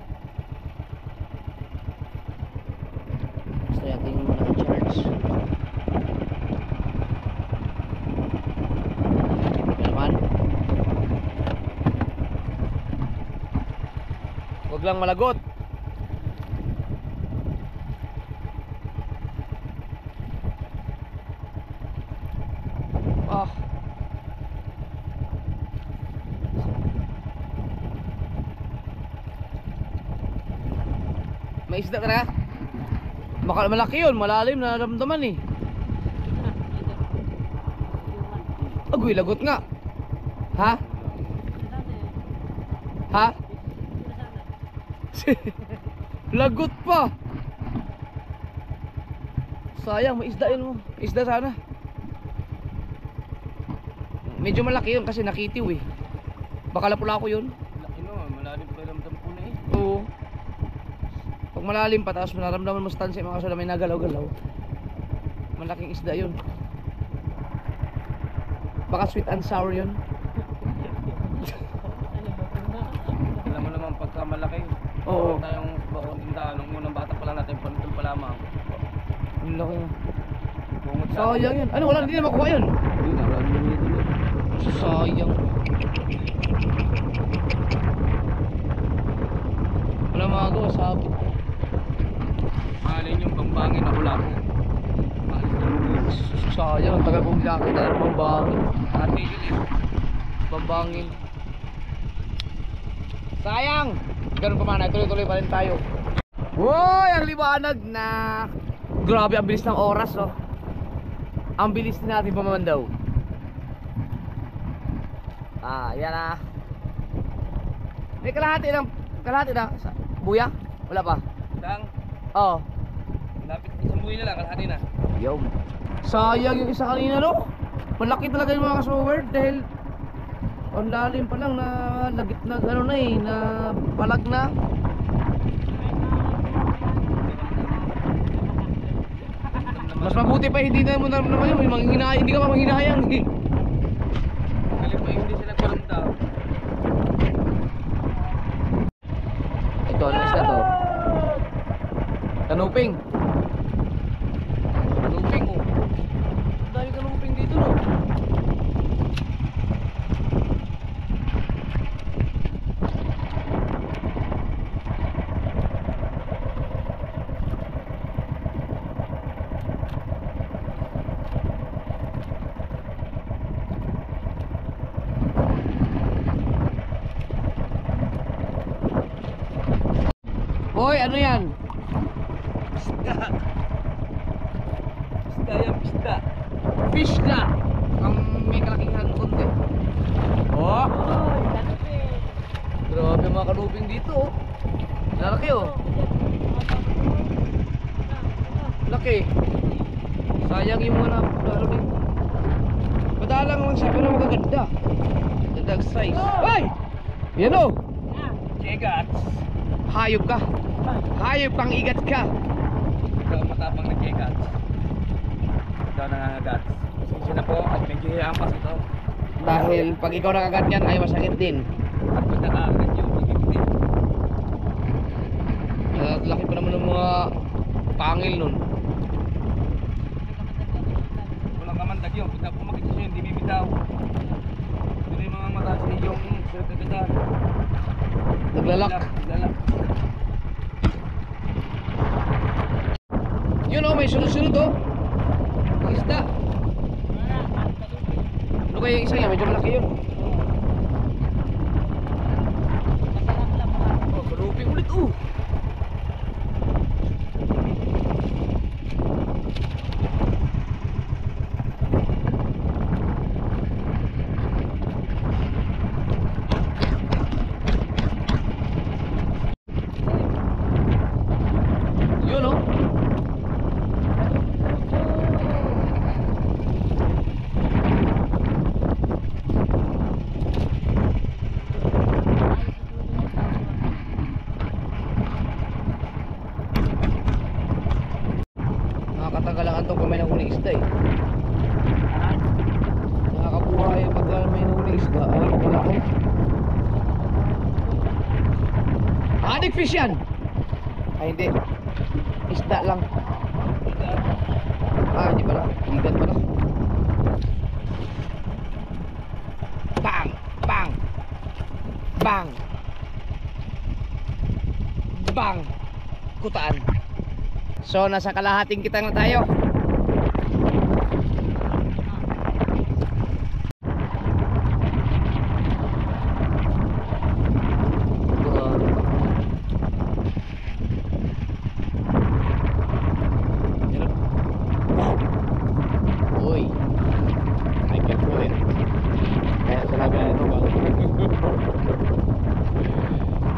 Gusto natin yung naka-charge. Ano naman? Huwag lang malagot. Ah. May isda talaga. Malaki yun, malalim na naramdaman eh. Agoy, lagot nga. Ha? Ha? Lagot pa. Sayang, may isda yun mo. Isda sana. Medyo malaki yun kasi nakitiw eh. Baka lapula ko yun. Laki no, malalim pa yung dampo na eh. Oo. Pag malalim pa tapos naramdaman mo sa tansya mga kasama may nagalaw-galaw. Malaking isda yun. Baka sweet and sour yun. Alam mo naman pagka malaki. Oo. Tayong bakong tindahan, nung unang bata pa lang natin, panutol pa lamang. Ang laki na. Bungot sa Sayang yun. Ano, wala, hindi na makuha yun. Yun, wala naman dito. Sayang. Wala magagawa, sabi. Alin yung bambangin na wala po. Sayang, ang tagal kong nakita ng bambangin. Natigil eh. Bambangin. Sayang! Ganun pa man, tuloy-tuloy pa rin tayo. Woy! Ang liwanag na. Grabe, ang bilis ng oras oh. Ang bilis din natin pamamandaw. Yan ah. May kalahati na buya? Wala pa? Dang, Oo. lapit isang buhay na lang, kalahati na. Yo. Sayang yung isa kanina no. Malaki talaga yung mga kasumerd dahil Ang lalim pa lang na lagit na ano na eh, na palag na. Mas mabuti pa hindi na mo naman yun, hindi ka pa manghinayang eh. Galing pa hindi sila nagparamdam. Ito, ano isda to? Kanuping. Kanuping oh. Ang dami kanuping dito no. Hoy, ano yan? Pista. Pista yan, pista. Fish na! Ang may kalakihan konti. Oh! Grabe mga kanuping dito oh. Lalaki oh. Laki. Sayang yung mga napalo dito. Madalang lang siya pero magaganda. Dadag size. Ay! Yan oh! Kegats. Hayop ka. Hayop kang igat ka. Ikaw ang matapang na kegats. Ikaw nangangagats. Pasensya na po at medyo hiampas ito. Dahil pag ikaw nakagat yan ay masakit din. At kung nakakagat yung pagkikitin. Laki pa naman ng mga pangil nun. Walang kamandag yun. Pagka pumakit siya hindi bibitaw. Ito yung mga mata sa iyong pinagkagadan. Naglalak. Naglalak. Yun oh, may sunod-sunod oh. Isda. Ano kaya yung isa niya? Medyo malaki yun. Oh, karuping ulit oh. Yun oh. Nakakatagalangan to kung may nahuling isda eh. Nakakabuhay pag may nahuling isda. Ay, wala ko. Adik fish yan! Ay hindi. Isda lang. Ah, hindi pala. Igat pala. Bang! Bang! Bang! Bang! Kutaan. So, nasa kalahating kita na tayo. Uy, I can feel it. Kaya sinabi na ito ba?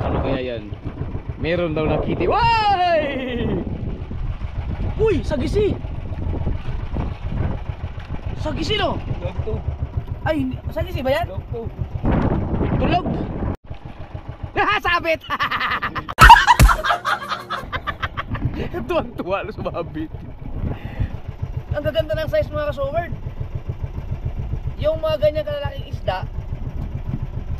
Ano kaya yan? Meron daw nakiti. Way! Uy, sagisi! Sagisi no? Log to. Ay, sagisi ba yan? Log to. Tulog! Sabit! Tuwan-tuwa na sumabit. Ang gaganda ng size mga kasoward. Yung mga ganyan kalalaking isda,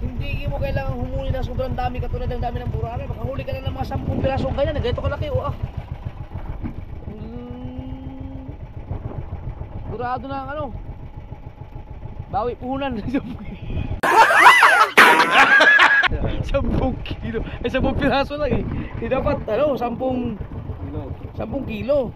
hindi mo kailangan humuli na sobrang dami katulad ng dami ng burara. Makahuli ka na ng mga 10 pirasong ganyan. Ganito kalaki oh ah. Durado na ang ano. Bawi puhunan. 10 kilo. Ay 10 piraso lang eh. Hindi dapat ano, 10 kilo.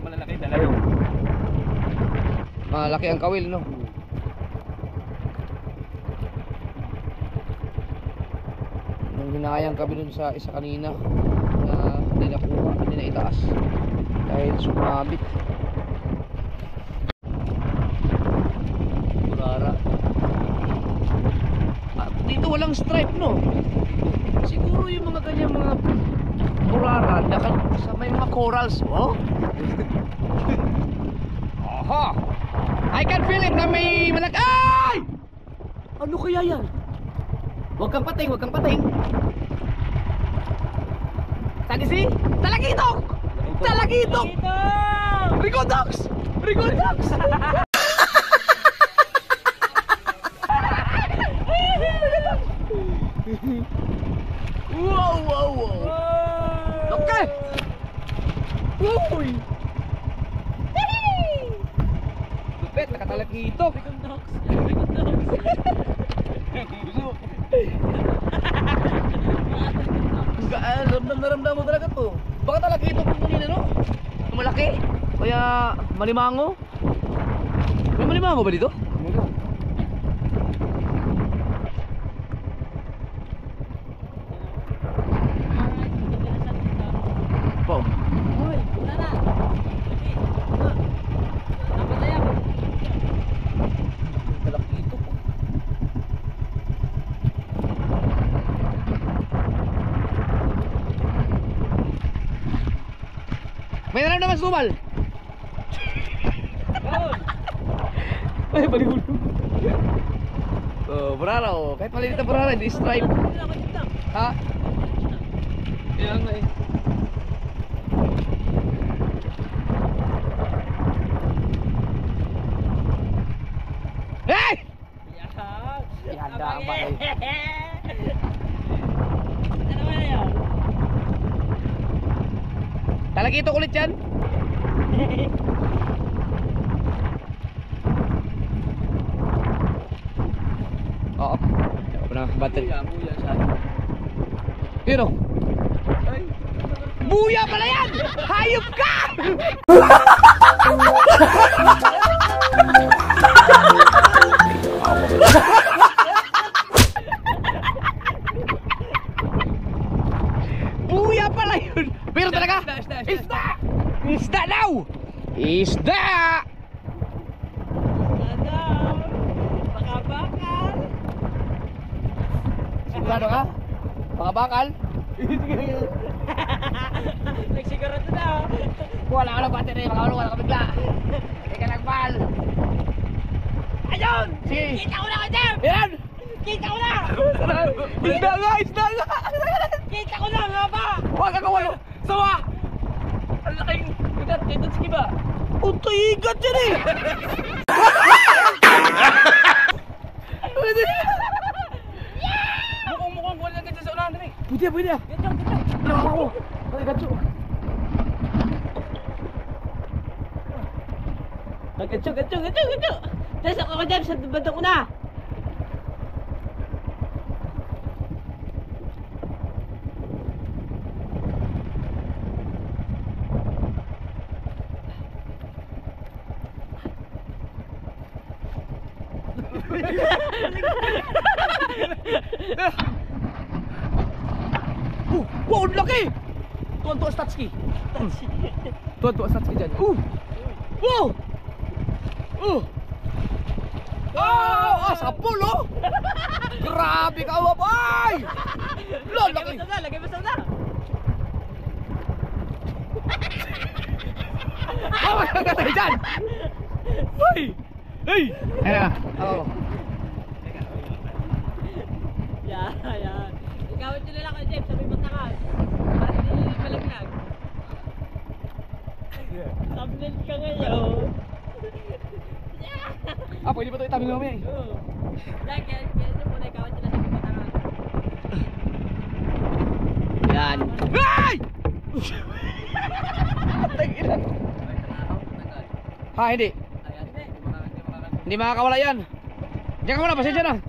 Malalaki dalayo. Malaki ang kawil no. Nung hinayang kami dun sa isa kanina na hindi nakuha, hindi na itaas dahil sumabit. Burara. walang stripe, no? Siguro yung mga ganyan mga muraran sa may mga corals, oh. Aha! I can feel it na may ay! Ano kaya yan? Huwag kang pating, huwag kang pating. Sagisi? Talagitok! Talagitok! Rigodox! Rigodox! Wow, wow, wow! Okay! Uy! Lupit, nakatalagitok! Naramdam mo talaga to. Baka talaga ito kung kanina, no? Malaki. Kaya malimango. May malimango ba dito? Po. Hoy, wala na. Dapat na yan. Malaki ito po. May nalang naman sumal. Ay, baligulo. Oh, burara oh. Kahit maliit na burara, hindi stripe. Ha? Kaya nga eh. Hey! Ihanda pa eh. Ano ba yan? Talagito ulit yan. Oo. Ako na battery. Buya siya. Yun oh. Buya pala yan! Hayop ka! Buya pala yun! Pero talaga! Isda! Isda daw! Isda! Bakal. Sigurado ka? Mga bakal? Nagsigurado na. Wala ka ng battery, wala ka bigla. Teka lang, pal. Ayun! Sige. Kita ko na ka, Jeff! Yan! Kita ko na! Isda nga! Isda nga! Kita ko na, nga ba? Huwag ka kawalo! Sawa! Ang laking igat, ito sige ba? Utoy, igat yan eh! Mukhang wala ka dyan sa unahan rin. Pwede, pwede. Ganyan, ganyan. Ano ako? Ay, gato. Ganyan. Dahil ako, Jeff, sa banda ko na. Wow, ang laki! Tuwan-tuwa Statski. Tuwan-tuwa Statski dyan. Wow! Ah, sapul oh! Grabe ka, wapay! Laki! Lagay mo sa na. Wawag ka tayo dyan! Hey! Hey! Ayan na. Oo. Yan. Igawin nyo na lang kay Jeff, sabi matakas. Para hindi malaglag. Thumbnail ka ngayon. Ah, pwede pa ito itabi mo mamaya eh. Oo. Yan, kaya nyo muna igawin nyo na sabi matakas. Yan. Hey! Tag-ilan. Ha, hindi. Hindi makakawala yan. Diyan ka muna, pasensya na.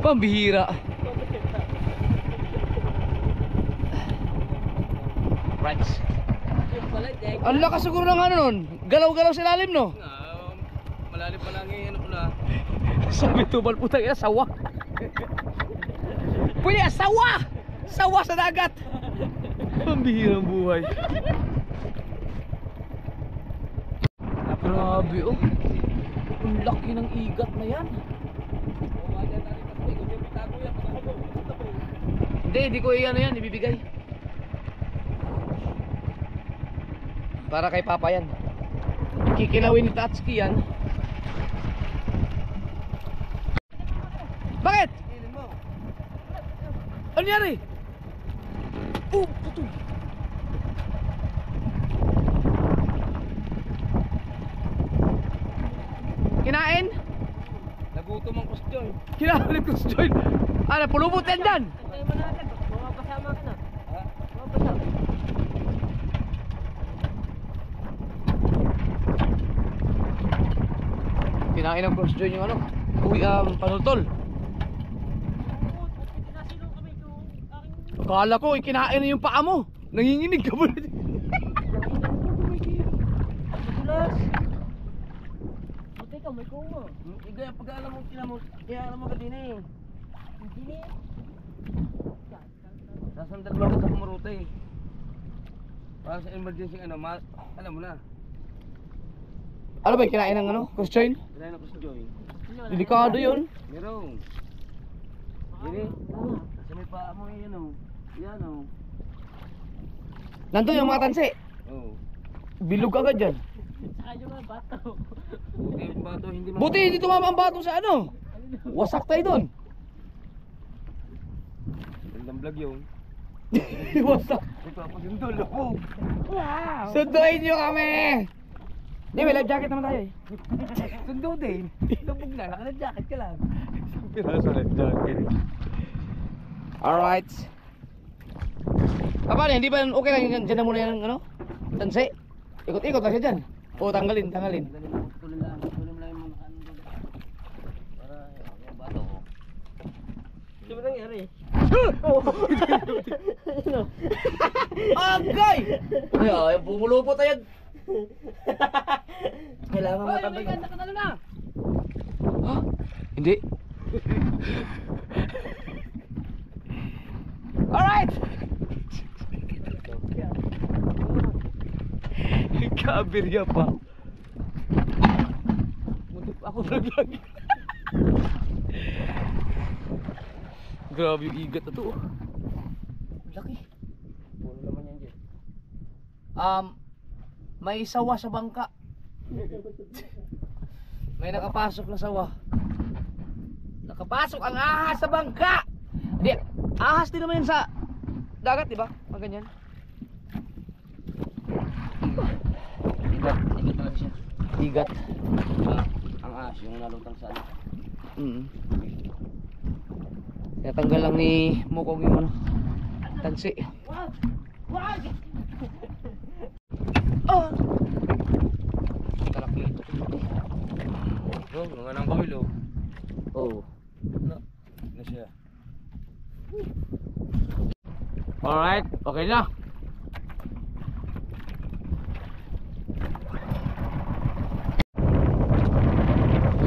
Pambihira. Right. Yung pala, Jack. Ang lakas siguro ng ano nun. Galaw-galaw sa ilalim, no? Malalim pa lang eh, ano ko na. Sabi tubal putang ina, sawa. Puya, sawa! Sawa sa dagat. Pambihirang buhay. Grabe oh. Ang laki ng igat na yan. Hindi ko ano yan, ibibigay. Para kay Papa yan. Kikilawin ni Tatsuki yan. Bakit? Ano nangyari? Oh, puto. Kinain? Nagutom ang kusyon. Kinain ko si Joy. Ano, pulubot yan dyan. Antay mo na agad. Mapasama ka na. Ha? Mapasama. Kinain ng cross join yung ano. Uy, panutol. Nasino kami yung aking... Akala ko, kinain na yung paa mo. Nanginginig ka ba? Madulas. Buti ka, may kuma. Igay, pag alam mo, kaya alam mo ka din eh. Hindi eh. Sasandal mo sa kumarute eh. Para sa emergency ano, alam mo na. Ano ba yung kinain ng ano? Cross join? Kailangan ako sa Joy. Delikado yun. Meron. Ini. Sa may paa mo yan o. Yan o. Nandun yung mga tansi. Oo. Bilog agad dyan. Saka yung mga bato. Buti yung bato hindi Buti hindi tumama ang bato sa ano. Wasak tayo dun. Gandang vlog yun. Wasak. Ipapasundol ako. Wow! Sunduin nyo kami. Hindi, may life jacket naman tayo eh. Sundo din. Lubog na, naka-jacket ka lang. Piraso life jacket. Alright. Paano, hindi ba okay lang dyan na muna yung ano? Tansi? Ikot-ikot lang siya dyan. O, tanggalin. Tuloy lang yung mga ano doon. Para yung bato ko. Ano ba nangyari? Agay! Ay, bumulupot tayo. Kailangan Ay, matabay. may ganda ka na. Ha? Hindi. Alright! Kabirya pa. Muntik pa ako vlog. Grabe yung igat na to. Laki. Puro naman yan dyan. May sawa sa bangka. May nakapasok na sawa. Nakapasok ang ahas sa bangka. Di, ahas din naman yan sa dagat, di ba? Mga ganyan. Igat lang siya. Igat. Ang ahas, yung nalutang sa ano. Natanggal lang ni Mukong yung ano, tansi. Oh! Talak nito. Oh, mga nang kawil oh. Oh. Na siya. Alright, okay na.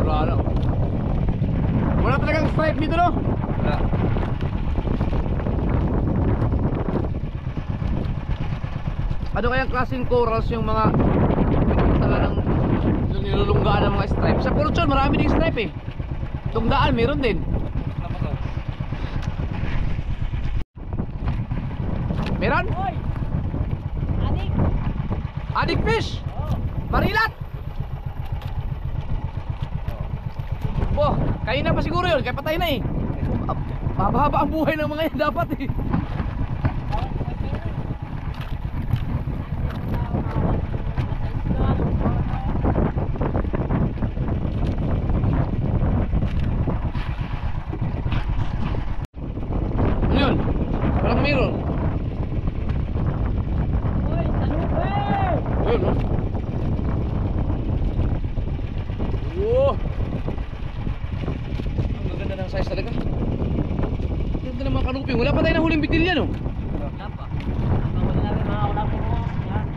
Wala. Wala talagang stripe dito, no? Wala. Ano kayang klaseng corals yung mga talagang nilulunggaan ng mga stripe? Sa Purchon, marami ding stripe eh. Tungdaan, meron din. Ano to? Meron? Hoy! Anik! Adik fish! Oh! Marilat! Oh, kayo na pa siguro yun, kaya patay na eh. Mahaba ang buhay ng mga yan dapat eh. Ano yun? Parang meron. Hoy! Talupe! Ayun, no? Oh! Ang ganda ng size talaga. Ganda ng mga kanuping. Wala pa tayo nahuling bitilya, no? Wala pa. Wala namin mga wala po ko. Yan.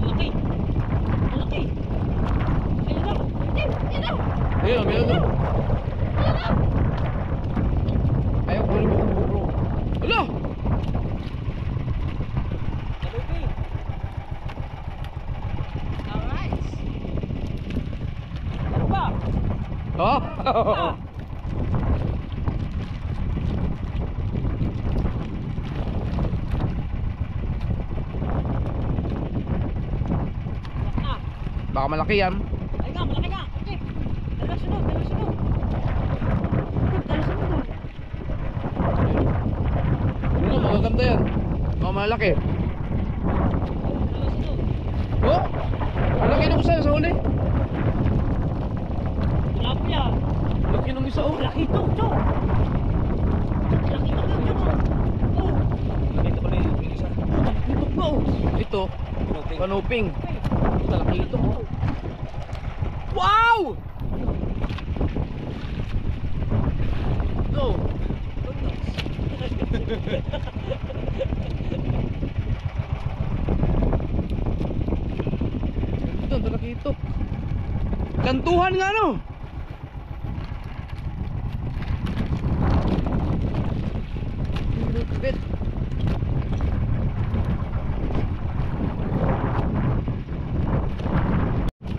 Laki! Laki! Ayun na! Ayun na! Ayun, meron doon. Ayaw, kunin mo kung bukro. Hala! Talupe! Alright! Ah. Ah. Baka malaki yan. Ay nga, malaki nga. Okay. Dalawa sunod, dalawa sunod. Dalawa sunod. Ano, magaganda yan. Baka malaki. Dalawa sunod. Oh! Malaki nung isa sa huli. Wala po yan. Laki nung isa oh. Laki ito, Chok. Laki ito, Chok. Oh. Nakita ko na yung isa. Ito ba oh? Ito, kanuping. Malaki ito oh. Wow! Ito. Ito, malaki ito. Kantuhan nga no? Lupit.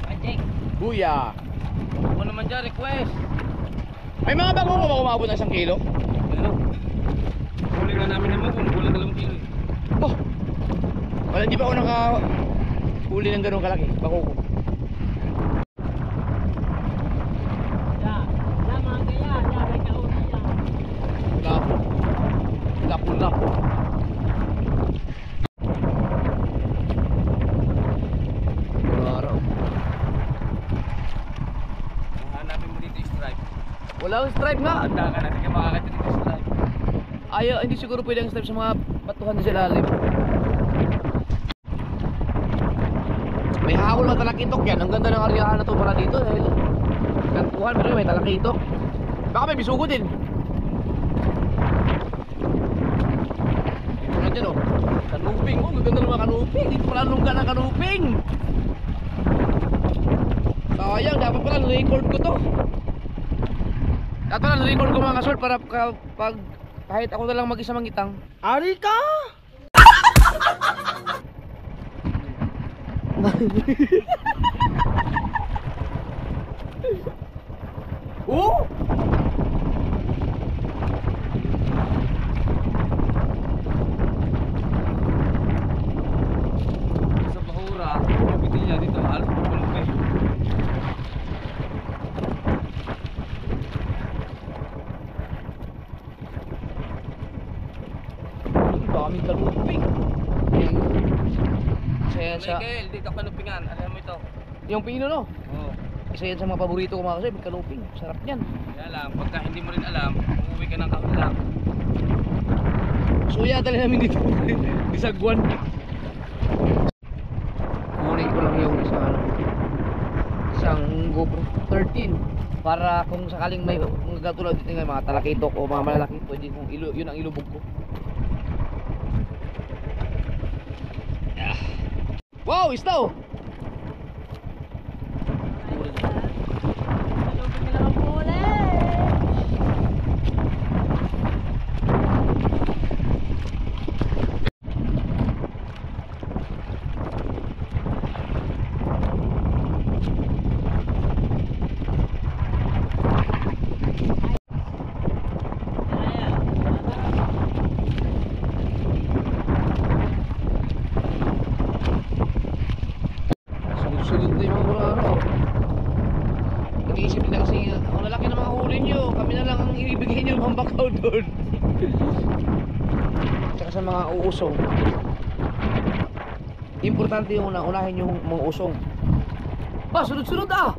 Ajay. Buya. Ako naman dyan, request. May mga bago ko ba umabot ng 1 kilo? Ano? Huli nga namin naman kung kulang 2 kilo. Oh! Wala, di ba ako huli ng ganun kalaki? Bako ko. Yan. Yan mga kaya. Yan, may kauna yan. Lapo. Lapo. Araw. Hanapin mo dito yung stripe. Wala akong stripe nga. Handa ka natin kaya makakita dito yung stripe. Ayaw, hindi siguro pwede ang stripe sa mga batuhan na sila lalim. May hahol na talakitok yan. Ang ganda ng aryahan na to para dito dahil kantuhan pero may talakitok. Baka may bisugo din. Ano dyan oh? Kanuping. Oh, maganda ng mga kanuping. Dito pala lungga ng kanuping. Sayang, dapat pala na-record ko to. Dapat pala na-record ko mga kasort para pag kahit ako na lang mag-isa mangitang. Ari ka! Oh! Sa Bahura, kapitin niya dito, halos pupulong pa eh. Ang daming kanuping. Isa yan sa... Michael, dito kanupingan. Alam mo ito? Yung pino no? Oo. Isa yan sa mga paborito ko mga kasi. May kanuping. Sarap yan. Kaya lang, pagka hindi mo rin alam, umuwi ka ng kahulang. Suya dali namin dito. Bisagwan. Kunin ko lang yung isang GoPro 13 para kung sakaling may mga katulad dito nga mga talakitok o mga malalaki pwede kong yun ang ilubog ko. Ah. Wow, istaw! Talupin nila ang huli. Sunod-sunod na yung mga buraro. Nag-iisip nila kasi ang lalaki ng mga huli nyo. Kami na lang ang ibibigay nyo ng bakaw doon. Tsaka sa mga uusong. Importante yung unahin yung mga usong. Ah, sunod-sunod ah!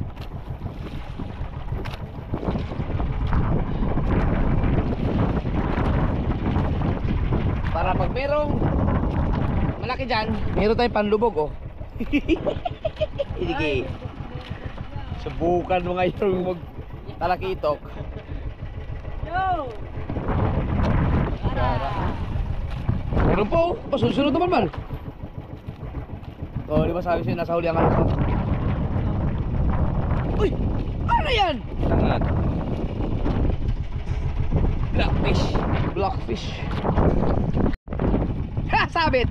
Para pag merong malaki dyan, meron tayong panlubog oh. Sige. Subukan mo ngayon mag talakitok. Yo! Para! Meron po, susunod naman man. Oh, di ba sabi sa'yo nasa huli ang anak ko? Uy! Ano yan? Tangad. Blackfish. Blackfish. Ha! Sabit!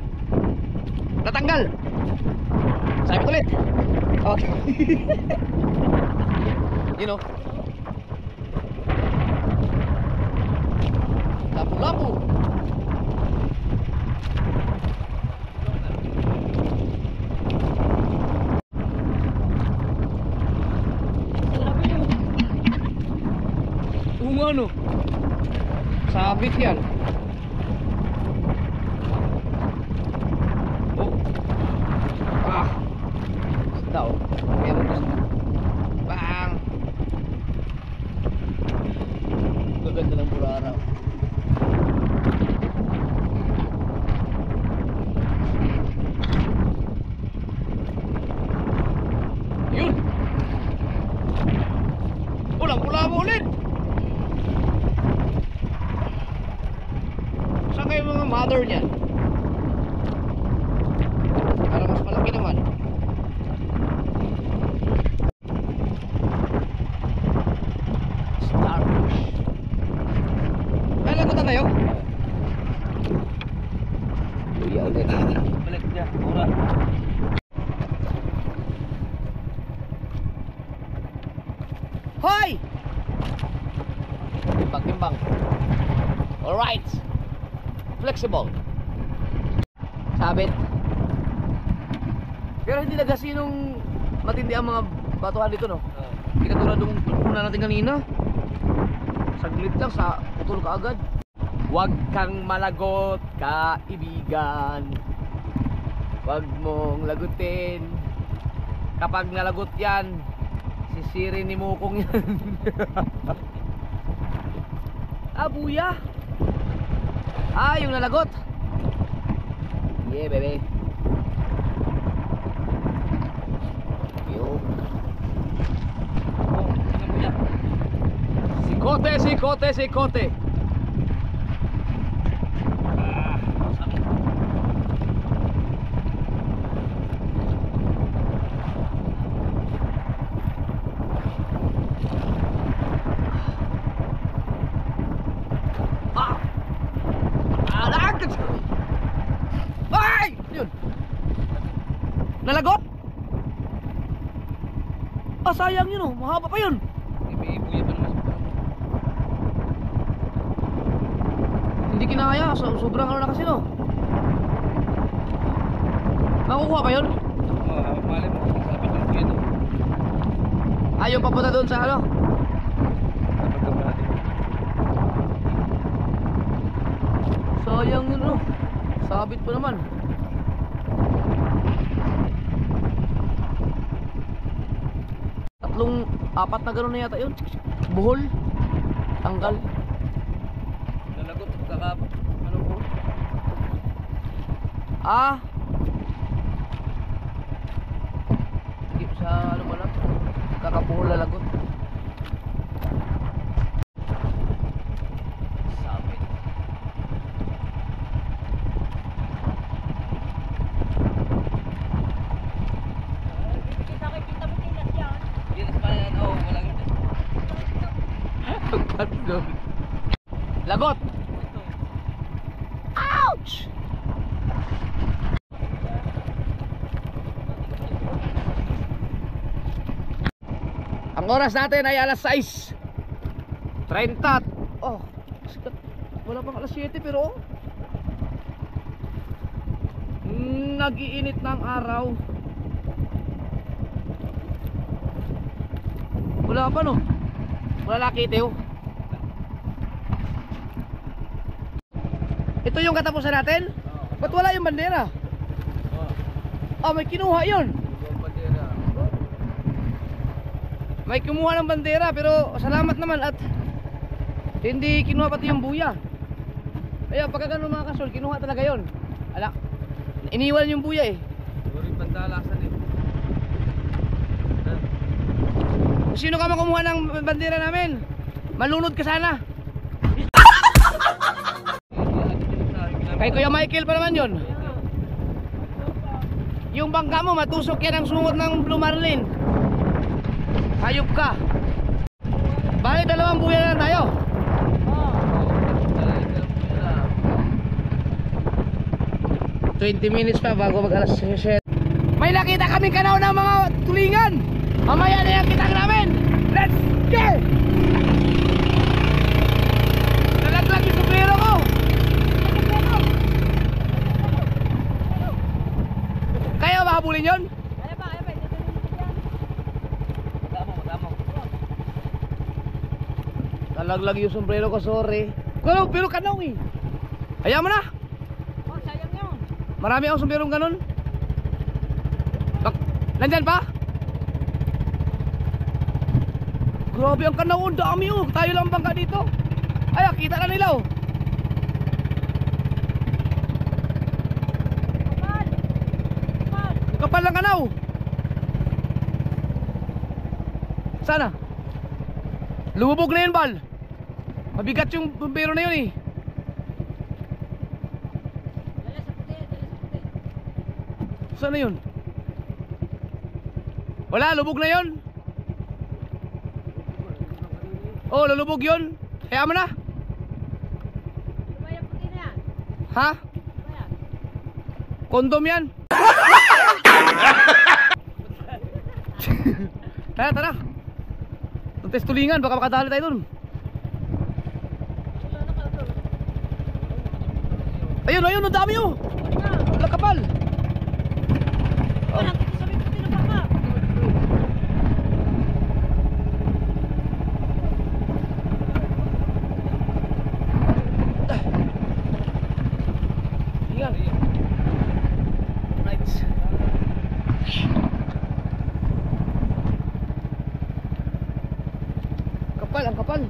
Natanggal! Sabit ulit! Okay. You know? Lapu-lapu. Ano? Sabit yan. Oh. Ah. Sita oh. Meron ko sita. Bang. Gaganda ng bularaw. Yun. Pulang-pula mo ulit. Saan kayo mga mother niyan? Para mas malaki naman. Starfish. Ay, lagutan tayo? Luya ulit. Balik niya, mura. Hoy! Timbang-timbang. Alright. Flexible. Sabit. Pero hindi na gasinong matindi ang mga batuhan dito, no? Hindi katulad nung una natin kanina. Saglit lang sa putol ka agad. Huwag kang malagot, kaibigan. Huwag mong lagutin. Kapag nalagot yan, sisirin ni Mukong yan. Buya. Yung nalagot. Yeah, baby. Yo. Oh, tingnan mo yan. Sikote, sikote, sikote. Nalagot? Sayang yun oh, mahaba pa yun. May buya pa naman sa Hindi kinaya, sobrang ano na kasi no. Makukuha pa yun? mali mo, sabi ng buya doon. Yung papunta doon sa ano? Napagkaba natin. Sayang yun oh. Sabit pa naman. Apat na gano'n na yata yun. Buhol. Tanggal. Nalagot, ano po? Hindi sa ano mo lang. Kakabuhol na lagot. Sabit. Kita mo tilas yan. Yes, man, oh, walang Lagot. Ouch! Ang oras natin ay alas 6:30. Oh, wala pang alas 7 pero nag-iinit ng araw. Wala pa no? Wala lakite oh. Ito yung katapusan natin? Ba't wala yung bandera? May kinuha yun. May kumuha ng bandera pero salamat naman at hindi kinuha pati yung buya. Kaya pagka ganun mga kasol, kinuha talaga yun. Ala, iniwan yung buya eh. Siguro yung bandalasan eh. Kung sino ka man kumuha ng bandera namin, malunod ka sana. Kay Kuya Michael pa naman yun. Yung bangka mo matusok yan ang sungot ng Blue Marlin. Hayop ka. Bali dalawang buya na tayo. 20 minutes pa bago mag alas 7. May nakita kaming kanaw ng mga tulingan. Mamaya na yung kitang namin. Let's go! Nalaglag yung sombrero ko. ba habulin yun? Kaya ba, dito yan. Madamo. Talaglag yung sombrero ko, sorry. Pero kanaw eh. Hayaan mo na. Oh, sayang yun. Marami akong sombrerong ganun. Nandyan pa? Grabe ang kanaw, ang dami oh. Tayo lang bangka dito. Ay, kita na nila oh. Kapal ng kanaw. Sana lumubog na yun, Bal. Mabigat yung bumbero na yun eh. Dala sa puti. Sana yun? Wala, lubog na yun. Oh, lulubog yun. Kaya mo na. Ano ba yung puti na yan? Ha? Ano ba yan? Kondom yan. Tara. Tuntes tulingan, baka makadali tayo dun. Ayun, ang dami oh. Wala kapal. Walang puti sa may puti ng baka. Ingat. Right. Ang kapal.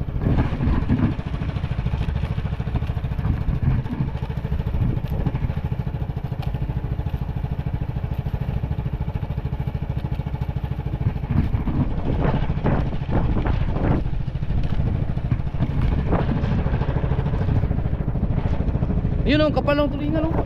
Yun ang kapal ng tulingan oh.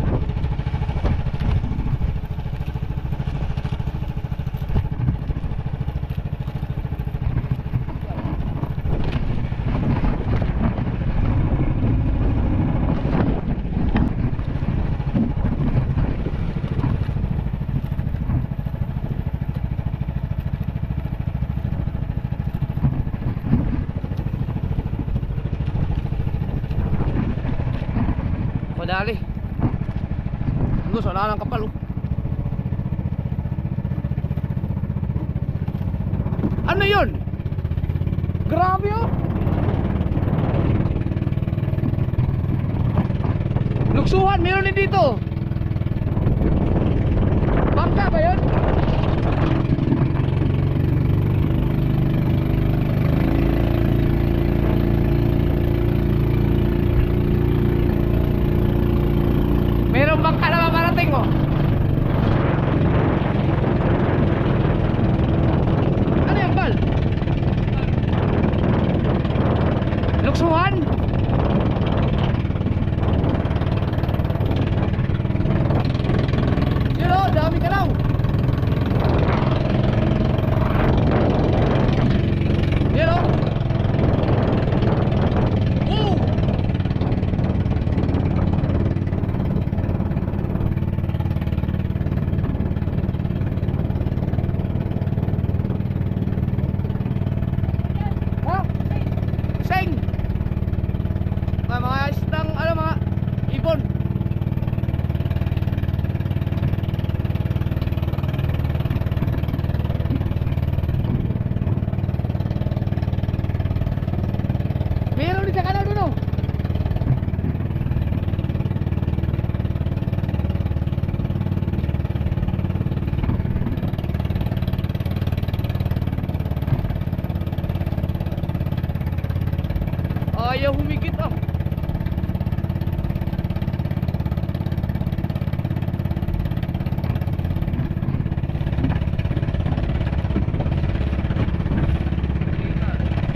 Madali. Ano, wala nang kapal oh. Ano yun? Grabe oh. Luksuhan, meron din dito. Bangka ba yun? Meron bangka na mamarating mo. Ano yan, Bal? Luksuhan? Yun o, dami ka daw. Yun o. Woo! Ha? Seng! Mga isdang, mga ibon. Meron din sa kanan doon oh. Ayaw humigit ah.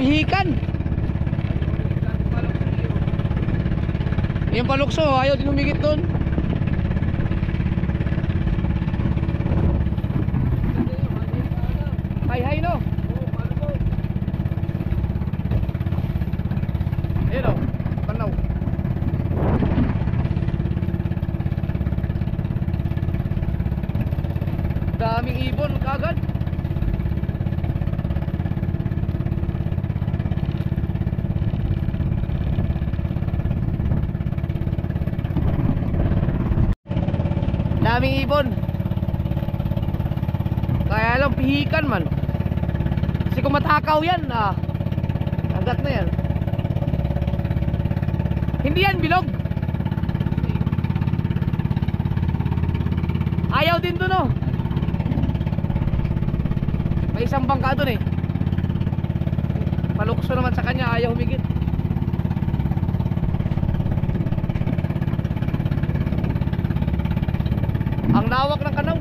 Pihikan. Yung palukso, ayaw din humigit doon. Hay no. Ayun o, panaw. Daming ibon kagad. Daming ibon. Kaya lang pihikan man. Kasi kung matakaw yan, agad na yan. Hindi yan bilog. Ayaw din dun, oh. May isang bangka dun eh. Palukso naman sa kanya, ayaw humigit. Ang lawak ng kanaw.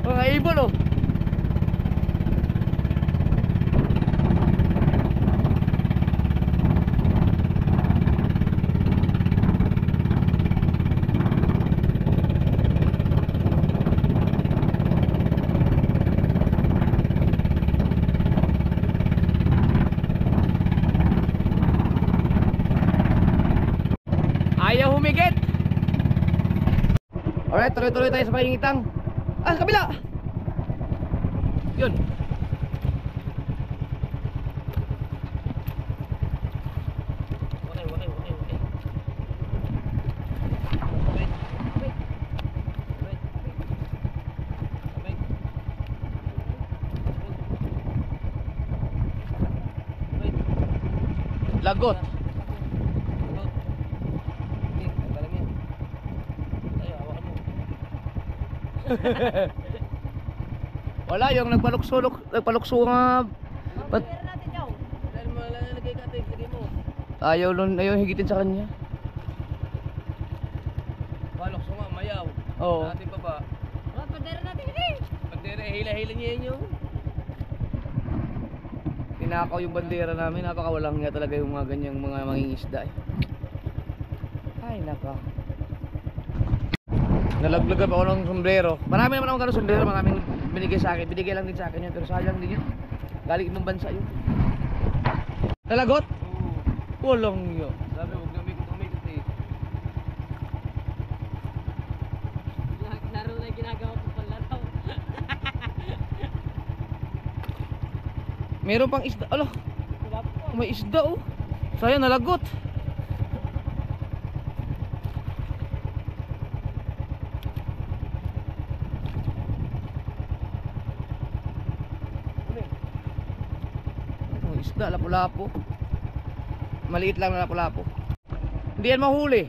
Mga ibon, oh. Ayaw humigit. Alright, tuloy-tuloy tayo sa pahingitang. Kabila. Yun. Okay. Lagot. Wala yung nagpalukso nga. Ba't ayaw higitin sa kanya? Palokso nga, mayaw. Oo. Natin pa ba? Bandera, hila-hila niya yun yung. Tinakaw yung bandera namin. Napakawalang nga talaga yung mga ganyang mga mangingisda eh. Ay naka. Nalaglagan pa ako ng sombrero. Marami naman akong sombrero, maraming binigay sa akin. Binigay lang din sa akin yun, pero sayang din yun. Galing ibang bansa yun. Nalagot? Oo. Walang yun. Sabi, huwag na umikot eh. Laro na yung ginagawa ko palaraw. Meron pang isda. Ala, Wala po. may isda oh. Sayang nalagot. Isda, lapu-lapu. Maliit lang na lapu-lapu. Hindi yan mahuli.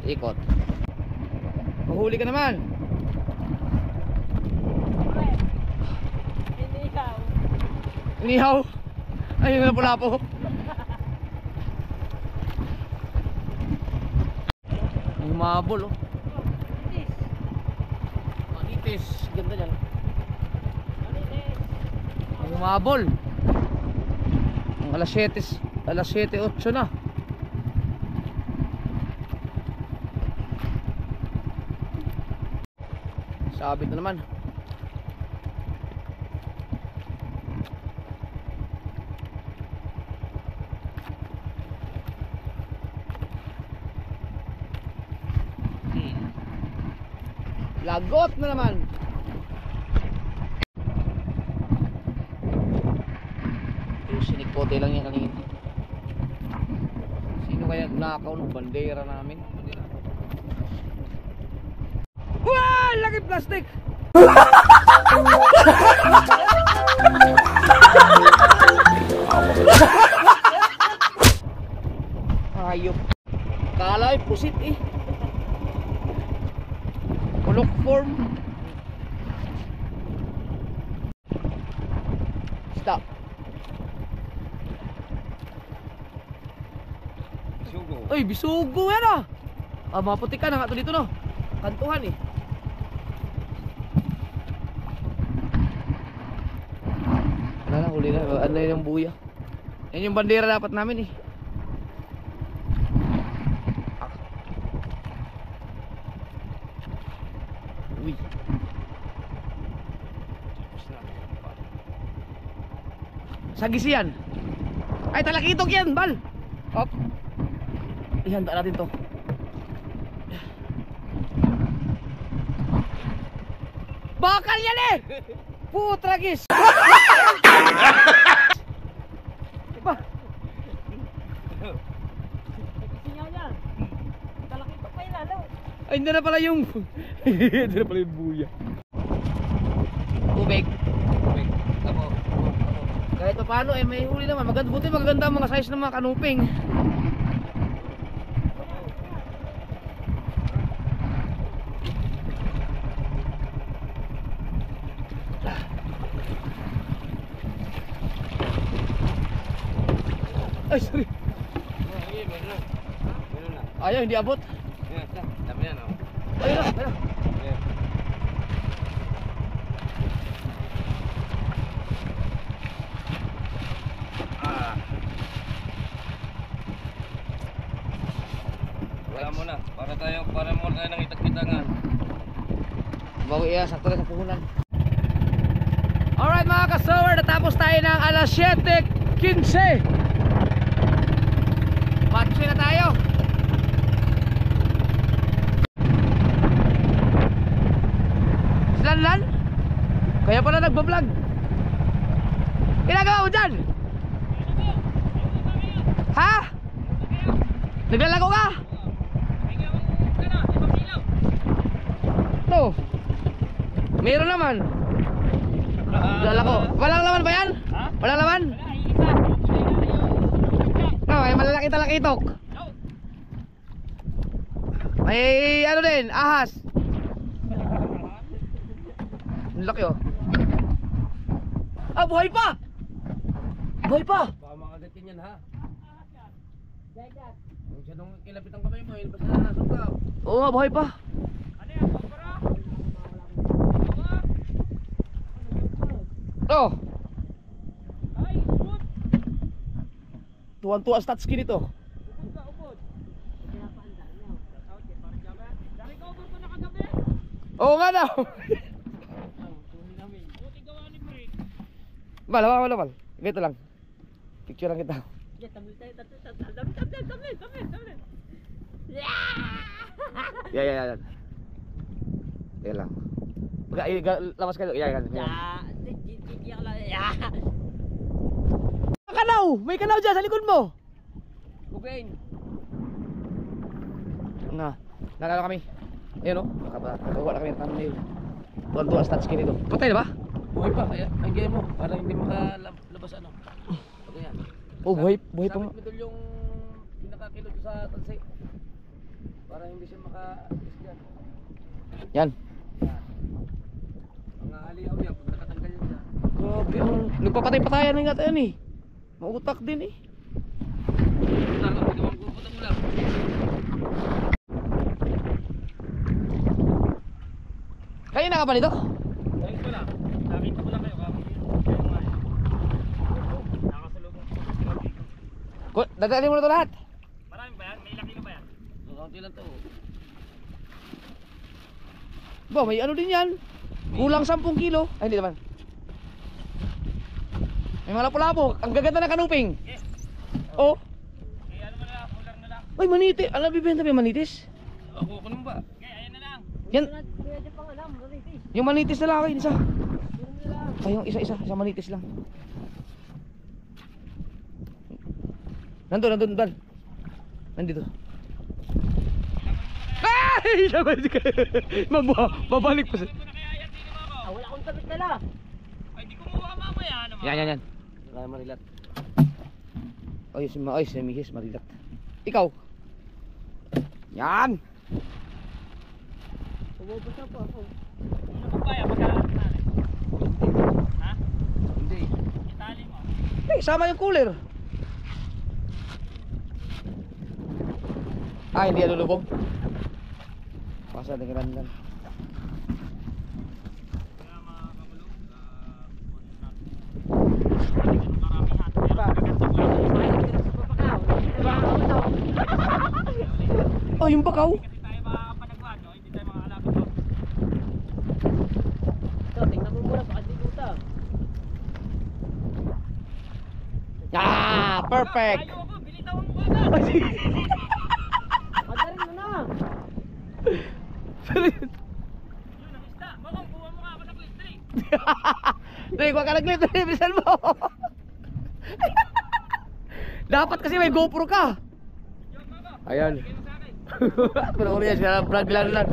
Ikot. Mahuli ka naman. Hindi ikaw. Inihaw. Ayun na lapu-lapu. Humabol oh. Manitis. Ganda yan. Humabol. Ang alas 7:08 na. Sabit na naman. Lagot na naman. Sinikote lang yan kanina. Sino kaya nakaw ng bandera namin? Wah! Laki plastic! Hayop. Kala ay pusit eh. Ulok form. Stop. Sugo. Ay, bisugo yan ah. Maputi ka na nga to dito no. Kantuhan eh. Wala na, huli na. Ano yun yung buya. Yan yung bandera dapat namin eh. Uy. Sagis yan. Ay, talakitok yan, bal. Hop. Ihanda natin to. Bakal yan eh! Putragis! Iba? Kasi nga yan. Talaki pa pa ilalaw. Ay, hindi na pala yung... hindi na pala yung buya. Tubig. Tubig. Ako. Kahit pa paano eh, may huli naman. Buti magaganda ang mga size ng mga kanuping. Ay, sorry. Ayaw, hindi abot. Dami yan, oh. Ayun na, ayun. Wala mo na. Para mo tayo ng itak-itangan. Bawi yan, sakto rin sa puhunan. Alright mga ka-sower, natapos tayo ng alas 7:15. Batsi na tayo. Lan? Kaya pala nagbablog. Ginagawa mo dyan? Ha? Naglalako ka? Ito. Meron naman. Naglalako. Walang laman ba yan? Walang laman? No, may malalaki talakitok. May ano din, ahas. Ang laki oh. Ah, buhay pa! Buhay pa! Baka makagatin yan, ha? Kung siya nung kilapit ang kamay mo, ilabas na nasok ka. Oo nga, buhay pa. Oh! Tuwan-tuwa stats skin ito. Oo nga daw. Bal. Ganito lang. Picture lang kita. Yan. Yan lang. Lamas kayo. Yan. Kanaw! May kanaw dyan sa likod mo. Kugain. Nalala kami. Ayun o. Nakakuha na kami ng thumbnail. Tuwan-tuwa stats skin ito. Patay na ba? Buhay pa, kaya ang gaya mo, para hindi makalabas ano. Okay yan. Oh, buhay pa nga. Sabit mo doon yung pinakakilot sa tansi. Para hindi siya maka-alis dyan. Yan. Mga alihaw yan, pag nakatanggal yan dyan. Grabe oh. Nagpapatay-patayan na nga tayo eh. Mautak din eh. Pupunta mo lang. Kayo na ka ba nito? Ayun ko lang. Nakita ko lang kayo. Dadalhin mo na ito lahat. Marami ba yan? May ilang kilo ba yan? Kaunti lang to. Ba, may ano din yan. Kulang 10 kilo. Ay, hindi naman. May mga lapo-lapo. Ang gaganda ng kanuping. Yes. Oh. Eh, ano mo na lang, kulang na lang. Ay, manitis. Alam, bibenta ba yung manitis? Ako, kunin ba? Okay, ayan na lang. Yan. Yung manitis na lang ako, isa. Ay, yung isa manitis lang. Nandun, Dan. Nandito. Ay! Babalik pa siya. Wala akong tabit nila. Ay, di kumuha mamaya naman. Yan. Wala marilat. Ayos, si Mihis, marilat. Ikaw. Yan. Umubos na po ako. Ano ba ba yan? Magkakalap natin. Ha? Hindi. Itali mo. Eh, sama yung cooler. Hindi lulubog. Pasa dengan lang. Oh, yung bakaw. Kasi tayo makapanagwan, no? Hindi tayo makakalapit doon. Ito, tingnan mo muna, baka dinuta. Perfect. Ayaw ako, bilitawan mo agad. Madarin mo na. Yun ang isda. Bakong, buwan mo nga ako ng Dali, kuha ka ng clip. Dali, bilisan mo. Dapat kasi may GoPro ka. Ayan. Pero ko rin yan, vlog lang lang.